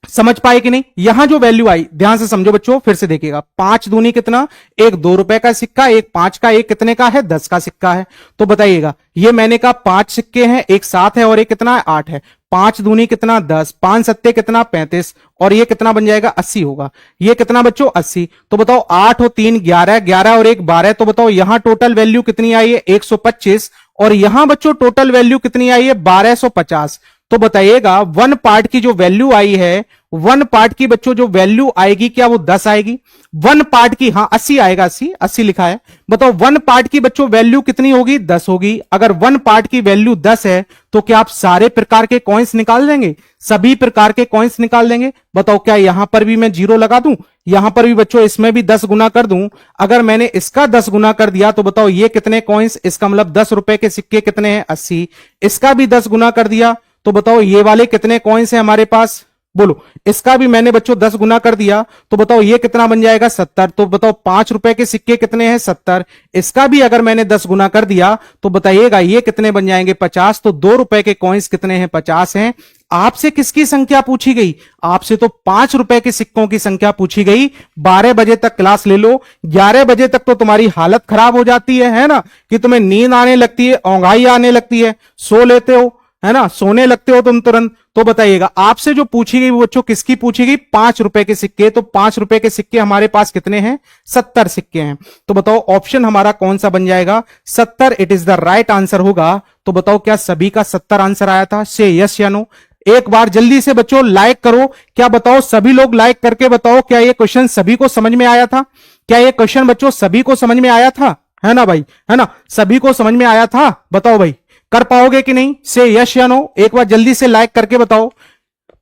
समझ पाए कि नहीं? यहां जो वैल्यू आई, ध्यान से समझो बच्चों, फिर से देखिएगा। 5 दूनी कितना? एक 2 रुपए का सिक्का, एक 5 का, एक कितने का है? 10 का सिक्का है। तो बताइएगा, ये मैंने कहा 5 सिक्के हैं, एक 7 है और एक कितना है? 8 है। 5 दूनी कितना? 10, 5 सत्ते कितना? 35, और ये कितना बन जाएगा? 80 होगा। ये कितना बच्चों? 80। तो बताओ 8 और 3 11, 11 और 1 12, तो बताओ यहां टोटल वैल्यू कितनी आई है? 125। और यहां बच्चों टोटल वैल्यू कितनी आई है? 1250। तो बताइएगा, वन पार्ट की जो वैल्यू आई है, वन पार्ट की बच्चों जो वैल्यू आएगी, क्या वो 10 आएगी? वन पार्ट की, हाँ 80 आएगा, 80 लिखा है। बताओ वन पार्ट की बच्चों वैल्यू कितनी होगी? 10 होगी। अगर वन पार्ट की वैल्यू 10 है तो क्या आप सारे प्रकार के कॉइन्स निकाल देंगे? सभी प्रकार के कॉइन्स निकाल देंगे। बताओ, क्या यहां पर भी मैं 0 लगा दूं? यहां पर भी बच्चों इसमें भी 10 गुना कर दूं? अगर मैंने इसका 10 गुना कर दिया तो बताओ ये कितने कॉइन्स? इसका मतलब 10 रुपए के सिक्के कितने हैं? 80। इसका भी 10 गुना कर दिया तो बताओ ये वाले कितने कॉइन्स हैं हमारे पास? बोलो। इसका भी मैंने बच्चों 10 गुना कर दिया तो बताओ ये कितना बन जाएगा? 70। तो बताओ 5 रुपए के सिक्के कितने हैं? 70। इसका भी अगर मैंने 10 गुना कर दिया तो बताइएगा ये कितने बन जाएंगे? 50। तो 2 रुपए के कॉइन्स कितने हैं? 50 हैं। आपसे किसकी संख्या पूछी गई? आपसे तो 5 रुपए के सिक्कों की संख्या पूछी गई। 12 बजे तक क्लास ले लो, 11 बजे तक तो तुम्हारी हालत खराब हो जाती है ना, कि तुम्हें नींद आने लगती है, औंघाई आने लगती है, सो लेते हो, है ना, सोने लगते हो तुम तुरंत। तो बताइएगा, आपसे जो पूछी गई वो बच्चों किसकी पूछी गई? 5 रुपए के सिक्के। तो 5 रुपए के सिक्के हमारे पास कितने हैं? 70 सिक्के हैं। तो बताओ ऑप्शन हमारा कौन सा बन जाएगा? 70 it is the right answer होगा। तो बताओ क्या सभी का 70 आंसर आया था? से यस या नो? एक बार जल्दी से बच्चों लाइक करो। क्या बताओ, सभी लोग लाइक करके बताओ, क्या ये क्वेश्चन सभी को समझ में आया था? क्या ये क्वेश्चन बच्चों सभी को समझ में आया था? है ना भाई, है ना, सभी को समझ में आया था? बताओ भाई, कर पाओगे कि नहीं? से यस या नो? एक बार जल्दी से लाइक करके बताओ।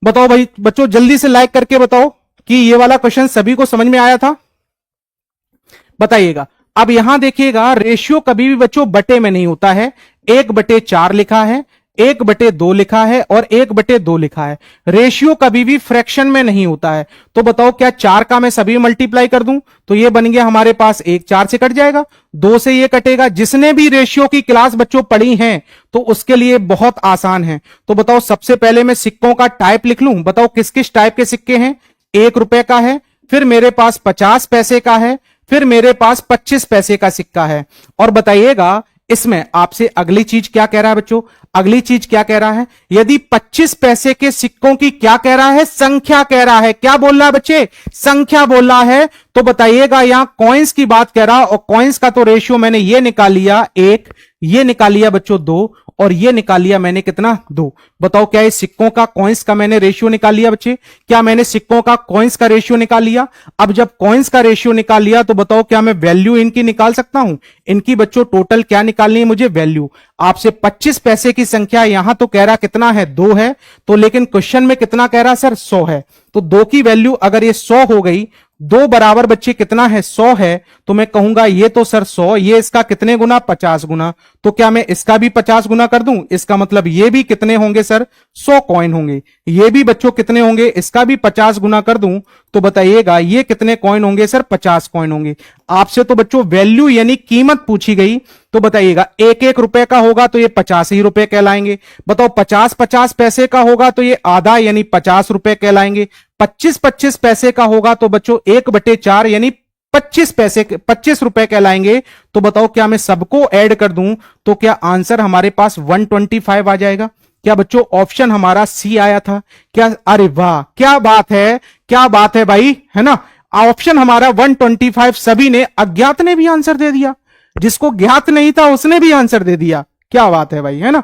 बताओ भाई बच्चों, जल्दी से लाइक करके बताओ कि ये वाला क्वेश्चन सभी को समझ में आया था। बताइएगा। अब यहां देखिएगा, रेशियो कभी भी बच्चों बटे में नहीं होता है। 1/4 लिखा है, 1/2 लिखा है और 1/2 लिखा है। रेशियो कभी भी फ्रैक्शन में नहीं होता है। तो बताओ, क्या 4 का मैं सभी मल्टीप्लाई कर दूं तो ये बन गया हमारे पास 1, 4 से कट जाएगा, 2 से ये कटेगा। जिसने भी रेशियो की क्लास बच्चों पढ़ी है तो उसके लिए बहुत आसान है। तो बताओ, सबसे पहले मैं सिक्कों का टाइप लिख लूं। बताओ किस किस टाइप के सिक्के हैं? 1 रुपए का है, फिर मेरे पास 50 पैसे का है, फिर मेरे पास 25 पैसे का सिक्का है। और बताइएगा, इसमें आपसे अगली चीज क्या कह रहा है बच्चों? अगली चीज क्या कह रहा है? यदि 25 पैसे के सिक्कों की क्या कह रहा है? संख्या कह रहा है। क्या बोल रहा है बच्चे? संख्या बोल रहा है। तो बताइएगा, यहां कॉइन्स की बात कह रहा, और कॉइन्स का तो रेशियो मैंने ये निकाल लिया 1, ये निकाल लिया बच्चों 2, और ये निकाल लिया मैंने कितना? 2। बताओ, क्या इस सिक्कों का कॉइन्स का मैंने रेशियो निकाल लिया बच्चे? क्या मैंने सिक्कों का कॉइन्स का रेशियो निकाल लिया? अब जब कॉइन्स का रेशियो निकाल लिया तो बताओ, क्या मैं वैल्यू इनकी निकाल सकता हूं? इनकी बच्चों टोटल क्या निकालनी है मुझे? वैल्यू। आपसे 25 पैसे की संख्या यहां तो कह रहा कितना है? 2 है। तो लेकिन क्वेश्चन में कितना कह रहा सर? 100 है। तो 2 की वैल्यू अगर ये 100 हो गई, 2 बराबर बच्चे कितना है? 100 है। तो मैं कहूंगा ये तो सर 100, ये इसका कितने गुना? 50 गुना। तो क्या मैं इसका भी 50 गुना कर दूं? इसका मतलब ये भी कितने होंगे सर? 100 कॉइन होंगे। ये भी बच्चों कितने होंगे? इसका भी 50 गुना कर दूं तो बताइएगा ये कितने कॉइन होंगे सर? 50 कॉइन होंगे। आपसे तो बच्चों वैल्यू यानी कीमत पूछी गई। तो बताइएगा, 1-1 रुपए का होगा तो ये 50 ही रुपए कहलाएंगे। बताओ 50-50 पैसे का होगा तो ये आधा यानी 50 रुपए कहलाएंगे। 25-25 पैसे का होगा तो बच्चों 1/4 यानी 25 रुपए कहलाएंगे। तो बताओ, क्या मैं सबको ऐड कर दूं तो क्या आंसर हमारे पास 125 आ जाएगा? क्या बच्चों ऑप्शन हमारा सी आया था क्या? अरे वाह, क्या बात है, क्या बात है भाई, है ना। ऑप्शन हमारा 125 सभी ने, अज्ञात ने भी आंसर दे दिया, जिसको ज्ञात नहीं था उसने भी आंसर दे दिया। क्या बात है भाई, है ना,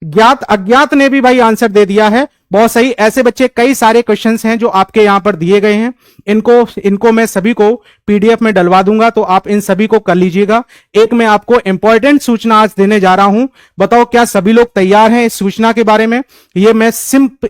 ज्ञात अज्ञात ने भी भाई आंसर दे दिया है। बहुत सही। ऐसे बच्चे कई सारे क्वेश्चंस हैं जो आपके यहां पर दिए गए हैं, इनको मैं सभी को पीडीएफ में डलवा दूंगा, तो आप इन सभी को कर लीजिएगा। एक मैं आपको इंपॉर्टेंट सूचना आज देने जा रहा हूं, बताओ क्या सभी लोग तैयार हैं इस सूचना के बारे में? ये मैं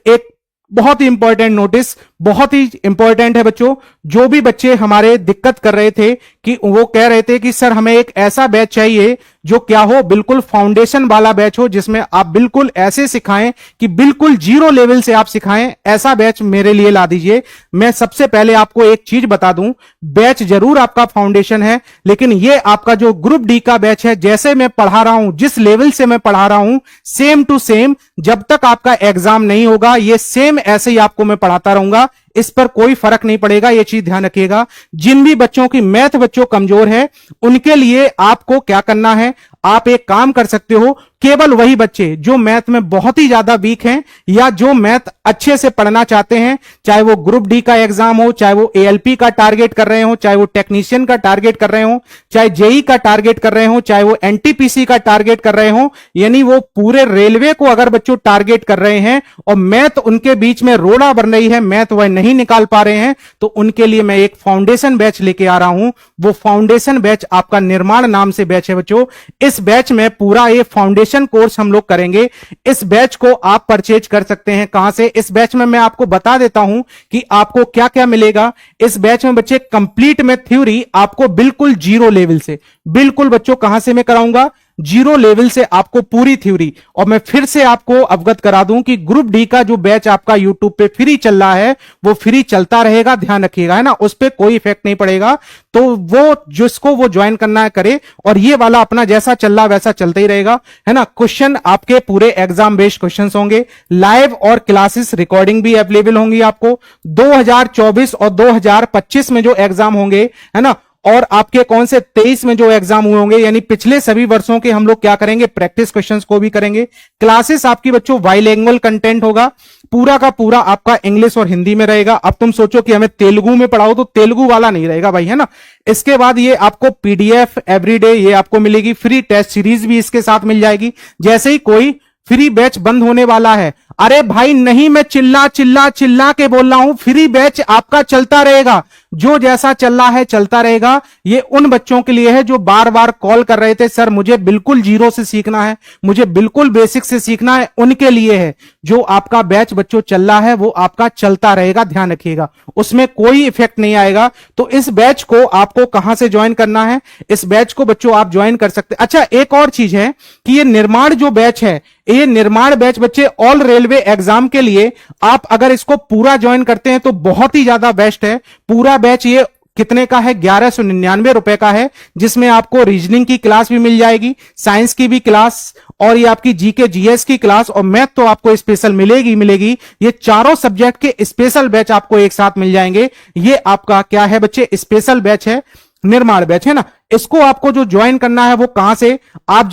एक बहुत ही इंपॉर्टेंट नोटिस, बहुत ही इंपॉर्टेंट है बच्चों। जो भी बच्चे हमारे दिक्कत कर रहे थे कि वो कह रहे थे कि सर हमें एक ऐसा बैच चाहिए जो क्या हो, बिल्कुल फाउंडेशन वाला बैच हो, जिसमें आप बिल्कुल ऐसे सिखाएं कि बिल्कुल जीरो लेवल से आप सिखाएं, ऐसा बैच मेरे लिए ला दीजिए। मैं सबसे पहले आपको एक चीज बता दूं, बैच जरूर आपका फाउंडेशन है, लेकिन ये आपका जो ग्रुप डी का बैच है, जैसे मैं पढ़ा रहा हूं, जिस लेवल से मैं पढ़ा रहा हूं, सेम टू सेम, जब तक आपका एग्जाम नहीं होगा ये सेम ऐसे ही आपको मैं पढ़ाता रहूंगा, इस पर कोई फर्क नहीं पड़ेगा। ये चीज ध्यान रखिएगा। जिन भी बच्चों की मैथ बच्चों कमजोर है, उनके लिए आपको क्या करना है, आप एक काम कर सकते हो, केवल वही बच्चे जो मैथ में बहुत ही ज्यादा वीक हैं या जो मैथ अच्छे से पढ़ना चाहते हैं, चाहे वो ग्रुप डी का एग्जाम हो, चाहे वो एएलपी का टारगेट कर रहे हो, चाहे वो टेक्नीशियन का टारगेट कर रहे हो, चाहे जेई का टारगेट कर रहे हो, चाहे वो एनटीपीसी का टारगेट कर रहे हो, यानी वो पूरे रेलवे को अगर बच्चों टारगेट कर रहे हैं और मैथ उनके बीच में रोड़ा बन रही है, मैथ वह नहीं निकाल पा रहे हैं, तो उनके लिए मैं एक फाउंडेशन बैच लेके आ रहा हूं। वो फाउंडेशन बैच आपका निर्माण नाम से बैच है बच्चों। इस बैच में पूरा ये फाउंडेशन कोर्स हम लोग करेंगे। इस बैच को आप परचेज कर सकते हैं कहां से? इस बैच में मैं आपको बता देता हूं कि आपको क्या क्या मिलेगा। इस बैच में बच्चे कंप्लीट में थ्योरी आपको बिल्कुल जीरो लेवल से, बिल्कुल बच्चों कहां से मैं कराऊंगा? जीरो लेवल से आपको पूरी थ्योरी। और मैं फिर से आपको अवगत करा दूं कि ग्रुप डी का जो बैच आपका यूट्यूब पे फ्री चल रहा है वो फ्री चलता रहेगा, ध्यान रखिएगा, है ना, उस पर कोई इफेक्ट नहीं पड़ेगा। तो वो जिसको वो ज्वाइन करना है करे, और ये वाला अपना जैसा चल रहा वैसा चलता ही रहेगा, है ना। क्वेश्चन आपके पूरे एग्जाम बेस्ड क्वेश्चंस होंगे, लाइव और क्लासेस रिकॉर्डिंग भी अवेलेबल होंगी आपको। 2024 और 2025 में जो एग्जाम होंगे, है ना, और आपके कौन से 23 में जो एग्जाम हुए होंगे, यानी पिछले सभी वर्षों के हम लोग क्या करेंगे, प्रैक्टिस क्वेश्चंस को भी करेंगे। क्लासेस आपकी बच्चों बाइलिंगुअल कंटेंट होगा, पूरा का पूरा आपका इंग्लिश और हिंदी में रहेगा। अब तुम सोचो कि हमें तेलुगु में पढ़ाओ, तो तेलुगु वाला नहीं रहेगा भाई, है ना। इसके बाद ये आपको पीडीएफ एवरीडे ये आपको मिलेगी, फ्री टेस्ट सीरीज भी इसके साथ मिल जाएगी। जैसे ही कोई फ्री बैच बंद होने वाला है, अरे भाई नहीं, मैं चिल्ला चिल्ला चिल्ला के बोल रहा हूं, फ्री बैच आपका चलता रहेगा, जो जैसा चल रहा है चलता रहेगा। ये उन बच्चों के लिए है जो बार बार कॉल कर रहे थे, सर मुझे बिल्कुल जीरो से सीखना है, मुझे बिल्कुल बेसिक से सीखना है, उनके लिए है। जो आपका बैच बच्चों चल रहा है वो आपका चलता रहेगा, ध्यान रखिएगा, उसमें कोई इफेक्ट नहीं आएगा। तो इस बैच को आपको कहां से ज्वाइन करना है? इस बैच को बच्चों आप ज्वाइन कर सकते हैं। अच्छा, एक और चीज है कि ये निर्माण जो बैच है, ये निर्माण बैच बच्चे ऑल रेलवे एग्जाम के लिए आप अगर इसको पूरा ज्वाइन करते हैं तो बहुत ही ज्यादा बेस्ट है। पूरा बैच ये कितने का है? 1199 रुपए का है, जिसमें आपको रीजनिंग की क्लास भी मिल जाएगी, साइंस की भी क्लास, और ये आपकी जीके जीएस की क्लास, और मैथ तो आपको स्पेशल मिलेगी। ये चारों सब्जेक्ट के स्पेशल बैच आपको एक साथ मिल जाएंगे। ये आपका क्या है बच्चे? स्पेशल बैच है, निर्माण बैच, है ना। इसको आपको जो ज्वाइन करना है वो कहां से? आप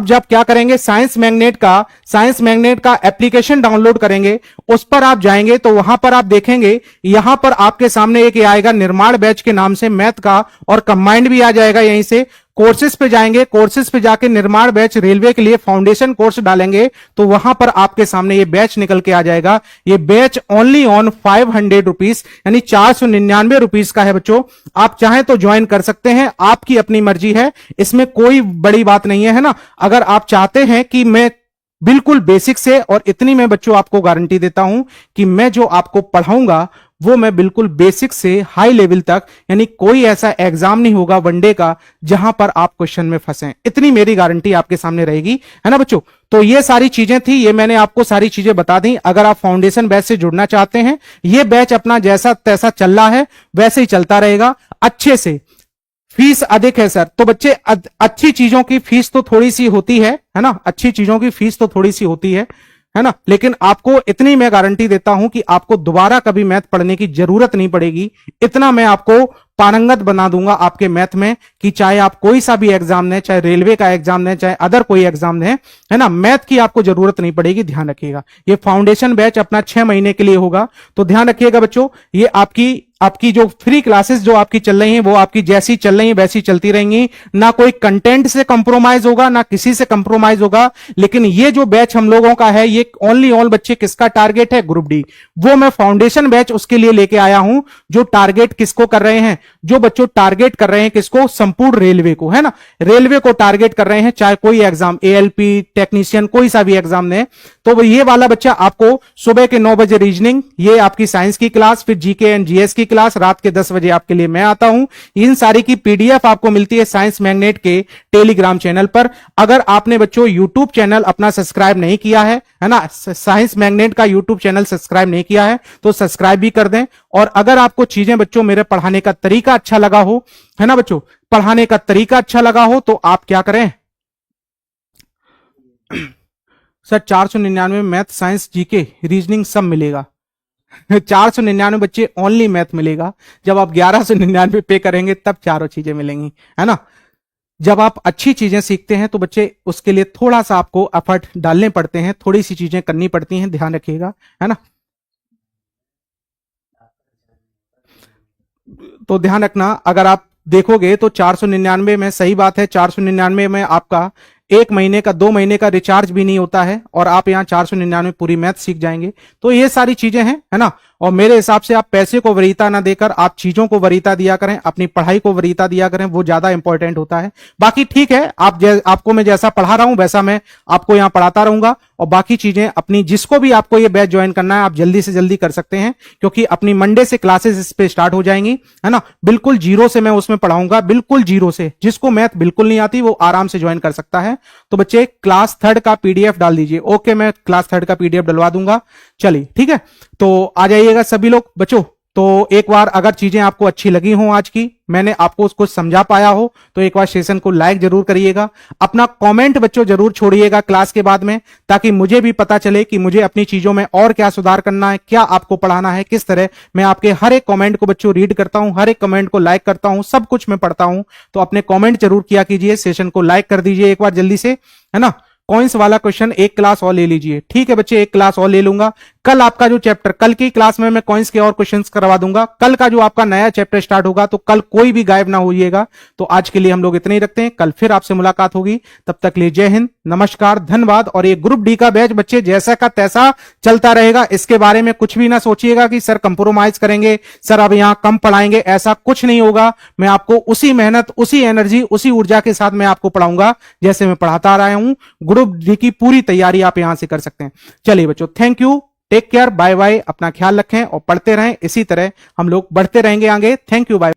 जब क्या करेंगे, साइंस मैग्नेट का एप्लीकेशन डाउनलोड करेंगे, उस पर आप जाएंगे तो वहां पर आप देखेंगे, यहां पर आपके सामने एक आएगा निर्माण बैच के नाम से मैथ का, और कंबाइंड भी आ जाएगा। यहीं से कोर्सेज पे जाएंगे, कोर्सेज पे जाके निर्माण बैच रेलवे के लिए फाउंडेशन कोर्स डालेंगे तो वहां पर आपके सामने ये बैच निकल के आ जाएगा। ये बैच ओनली ऑन 500 रुपीज, यानी 499 रुपीज का है बच्चों। आप चाहें तो ज्वाइन कर सकते हैं, आपकी अपनी मर्जी है, इसमें कोई बड़ी बात नहीं है ना। अगर आप चाहते हैं कि मैं बिल्कुल बेसिक से, और इतनी मैं बच्चों आपको गारंटी देता हूं कि मैं जो आपको पढ़ाऊंगा वो मैं बिल्कुल बेसिक से हाई लेवल तक, यानी कोई ऐसा एग्जाम नहीं होगा वनडे का जहां पर आप क्वेश्चन में फंसे, इतनी मेरी गारंटी आपके सामने रहेगी, है ना बच्चों। तो ये सारी चीजें थी, ये मैंने आपको सारी चीजें बता दी। अगर आप फाउंडेशन बैच से जुड़ना चाहते हैं, ये बैच अपना जैसा तैसा चल रहा है वैसे ही चलता रहेगा, अच्छे से। फीस अधिक है सर, तो बच्चे अच्छी चीजों की फीस तो थोड़ी सी होती है ना, अच्छी चीजों की फीस तो थोड़ी सी होती है ना, लेकिन आपको इतनी मैं गारंटी देता हूं कि आपको दोबारा कभी मैथ पढ़ने की जरूरत नहीं पड़ेगी। इतना मैं आपको पारंगत बना दूंगा आपके मैथ में, कि चाहे आप कोई सा भी एग्जाम दें, चाहे रेलवे का एग्जाम दें, चाहे अदर कोई एग्जाम दें, है ना, मैथ की आपको जरूरत नहीं पड़ेगी। ध्यान रखिएगा, ये फाउंडेशन बैच अपना 6 महीने के लिए होगा। तो ध्यान रखिएगा बच्चों, ये आपकी जो फ्री क्लासेस जो आपकी चल रही हैं वो आपकी जैसी चल रही हैं वैसी चलती रहेंगी। ना कोई कंटेंट से कंप्रोमाइज होगा, ना किसी से कंप्रोमाइज होगा। लेकिन ये जो बैच हम लोगों का है, ये ओनली ऑल बच्चे किसका टारगेट है? Group D. वो मैं फाउंडेशन बैच उसके लिए लेके आया हूं, जो टारगेट किसको कर रहे हैं? जो बच्चों टारगेट कर रहे हैं किसको? संपूर्ण रेलवे को, है ना, रेलवे को टारगेट कर रहे हैं, चाहे कोई एग्जाम, एएलपी, टेक्नीशियन, कोई सा भी एग्जाम दें। तो ये वाला बच्चा आपको सुबह के 9 बजे रीजनिंग, ये आपकी साइंस की क्लास, फिर जीके एंड जीएस की क्लास, रात के 10 बजे आपके लिए मैं आता हूं। इन सारी की पीडीएफ आपको मिलती है साइंस मैग्नेट के टेलीग्राम चैनल पर। अगर आपने बच्चों यूट्यूब चैनल अपना सब्सक्राइब नहीं किया है ना, साइंस मैग्नेट का यूट्यूब चैनल सब्सक्राइब नहीं किया है तो सब्सक्राइब भी कर दें। और अगर आपको चीजें बच्चों मेरे पढ़ाने का तरीका अच्छा लगा हो, है ना बच्चों, पढ़ाने का तरीका अच्छा लगा हो, तो आप क्या करें sir? 499 math, science, GK, reasoning सब मिलेगा। 499 बच्चे ओनली मैथ मिलेगा। जब आप 1199 पे करेंगे तब चारों चीजें मिलेंगी, है ना। जब आप अच्छी चीजें सीखते हैं तो बच्चे उसके लिए थोड़ा सा आपको एफर्ट डालने पड़ते हैं, थोड़ी सी चीजें करनी पड़ती हैं, ध्यान रखिएगा, है ना। तो ध्यान रखना, अगर आप देखोगे तो 499 में, सही बात है, 499 में आपका 1 महीने का 2 महीने का रिचार्ज भी नहीं होता है, और आप यहां 499 पूरी मैथ सीख जाएंगे। तो ये सारी चीजें हैं, है ना। और मेरे हिसाब से आप पैसे को वरीयता ना देकर आप चीजों को वरीयता दिया करें, अपनी पढ़ाई को वरीयता दिया करें, वो ज्यादा इंपॉर्टेंट होता है। बाकी ठीक है, आपको मैं जैसा पढ़ा रहा हूं वैसा मैं आपको यहां पढ़ाता रहूंगा। और बाकी चीजें अपनी, जिसको भी आपको ये बैच ज्वाइन करना है आप जल्दी से जल्दी कर सकते हैं, क्योंकि अपनी मंडे से क्लासेस इस पे स्टार्ट हो जाएंगी, है ना। बिल्कुल जीरो से मैं उसमें पढ़ाऊंगा, बिल्कुल जीरो से। जिसको मैथ बिल्कुल नहीं आती वो आराम से ज्वाइन कर सकता है। तो बच्चे क्लास 3 का पीडीएफ डाल दीजिए। ओके, मैं क्लास 3 का पीडीएफ डलवा दूंगा। चलिए ठीक है, तो आ जाइएगा सभी लोग बच्चों। तो एक बार अगर चीजें आपको अच्छी लगी हो, आज की मैंने आपको उसको समझा पाया हो, तो एक बार सेशन को लाइक जरूर करिएगा। अपना कमेंट बच्चों जरूर छोड़िएगा क्लास के बाद में, ताकि मुझे भी पता चले कि मुझे अपनी चीजों में और क्या सुधार करना है, क्या आपको पढ़ाना है, किस तरह। मैं आपके हर एक कमेंट को बच्चों रीड करता हूं, हर एक कमेंट को लाइक करता हूं, सब कुछ मैं पढ़ता हूं। तो अपने कमेंट जरूर किया कीजिए, सेशन को लाइक कर दीजिए एक बार जल्दी से, है ना। कॉइंस वाला क्वेश्चन एक क्लास और ले लीजिए, ठीक है बच्चे, एक क्लास और ले लूंगा। कल आपका जो चैप्टर, कल की क्लास में मैं कॉइंस के और क्वेश्चंस करवा दूंगा। कल का जो आपका नया चैप्टर स्टार्ट होगा, तो कल कोई भी गायब ना होइएगा। तो आज के लिए हम लोग इतने ही रखते हैं, कल फिर आपसे मुलाकात होगी। तब तक लिए जय हिंद, नमस्कार, धन्यवाद। और ये ग्रुप डी का बैच बच्चे जैसा का तैसा चलता रहेगा, इसके बारे में कुछ भी ना सोचिएगा कि सर कंप्रोमाइज करेंगे, सर अब यहां कम पढ़ाएंगे, ऐसा कुछ नहीं होगा। मैं आपको उसी मेहनत, उसी एनर्जी, उसी ऊर्जा के साथ मैं आपको पढ़ाऊंगा जैसे मैं पढ़ाता आ रहा हूं। ग्रुप डी की पूरी तैयारी आप यहां से कर सकते हैं। चलिए बच्चों, thank you, take care, bye bye, अपना ख्याल रखें और पढ़ते रहें। इसी तरह हम लोग बढ़ते रहेंगे आगे। Thank you, bye.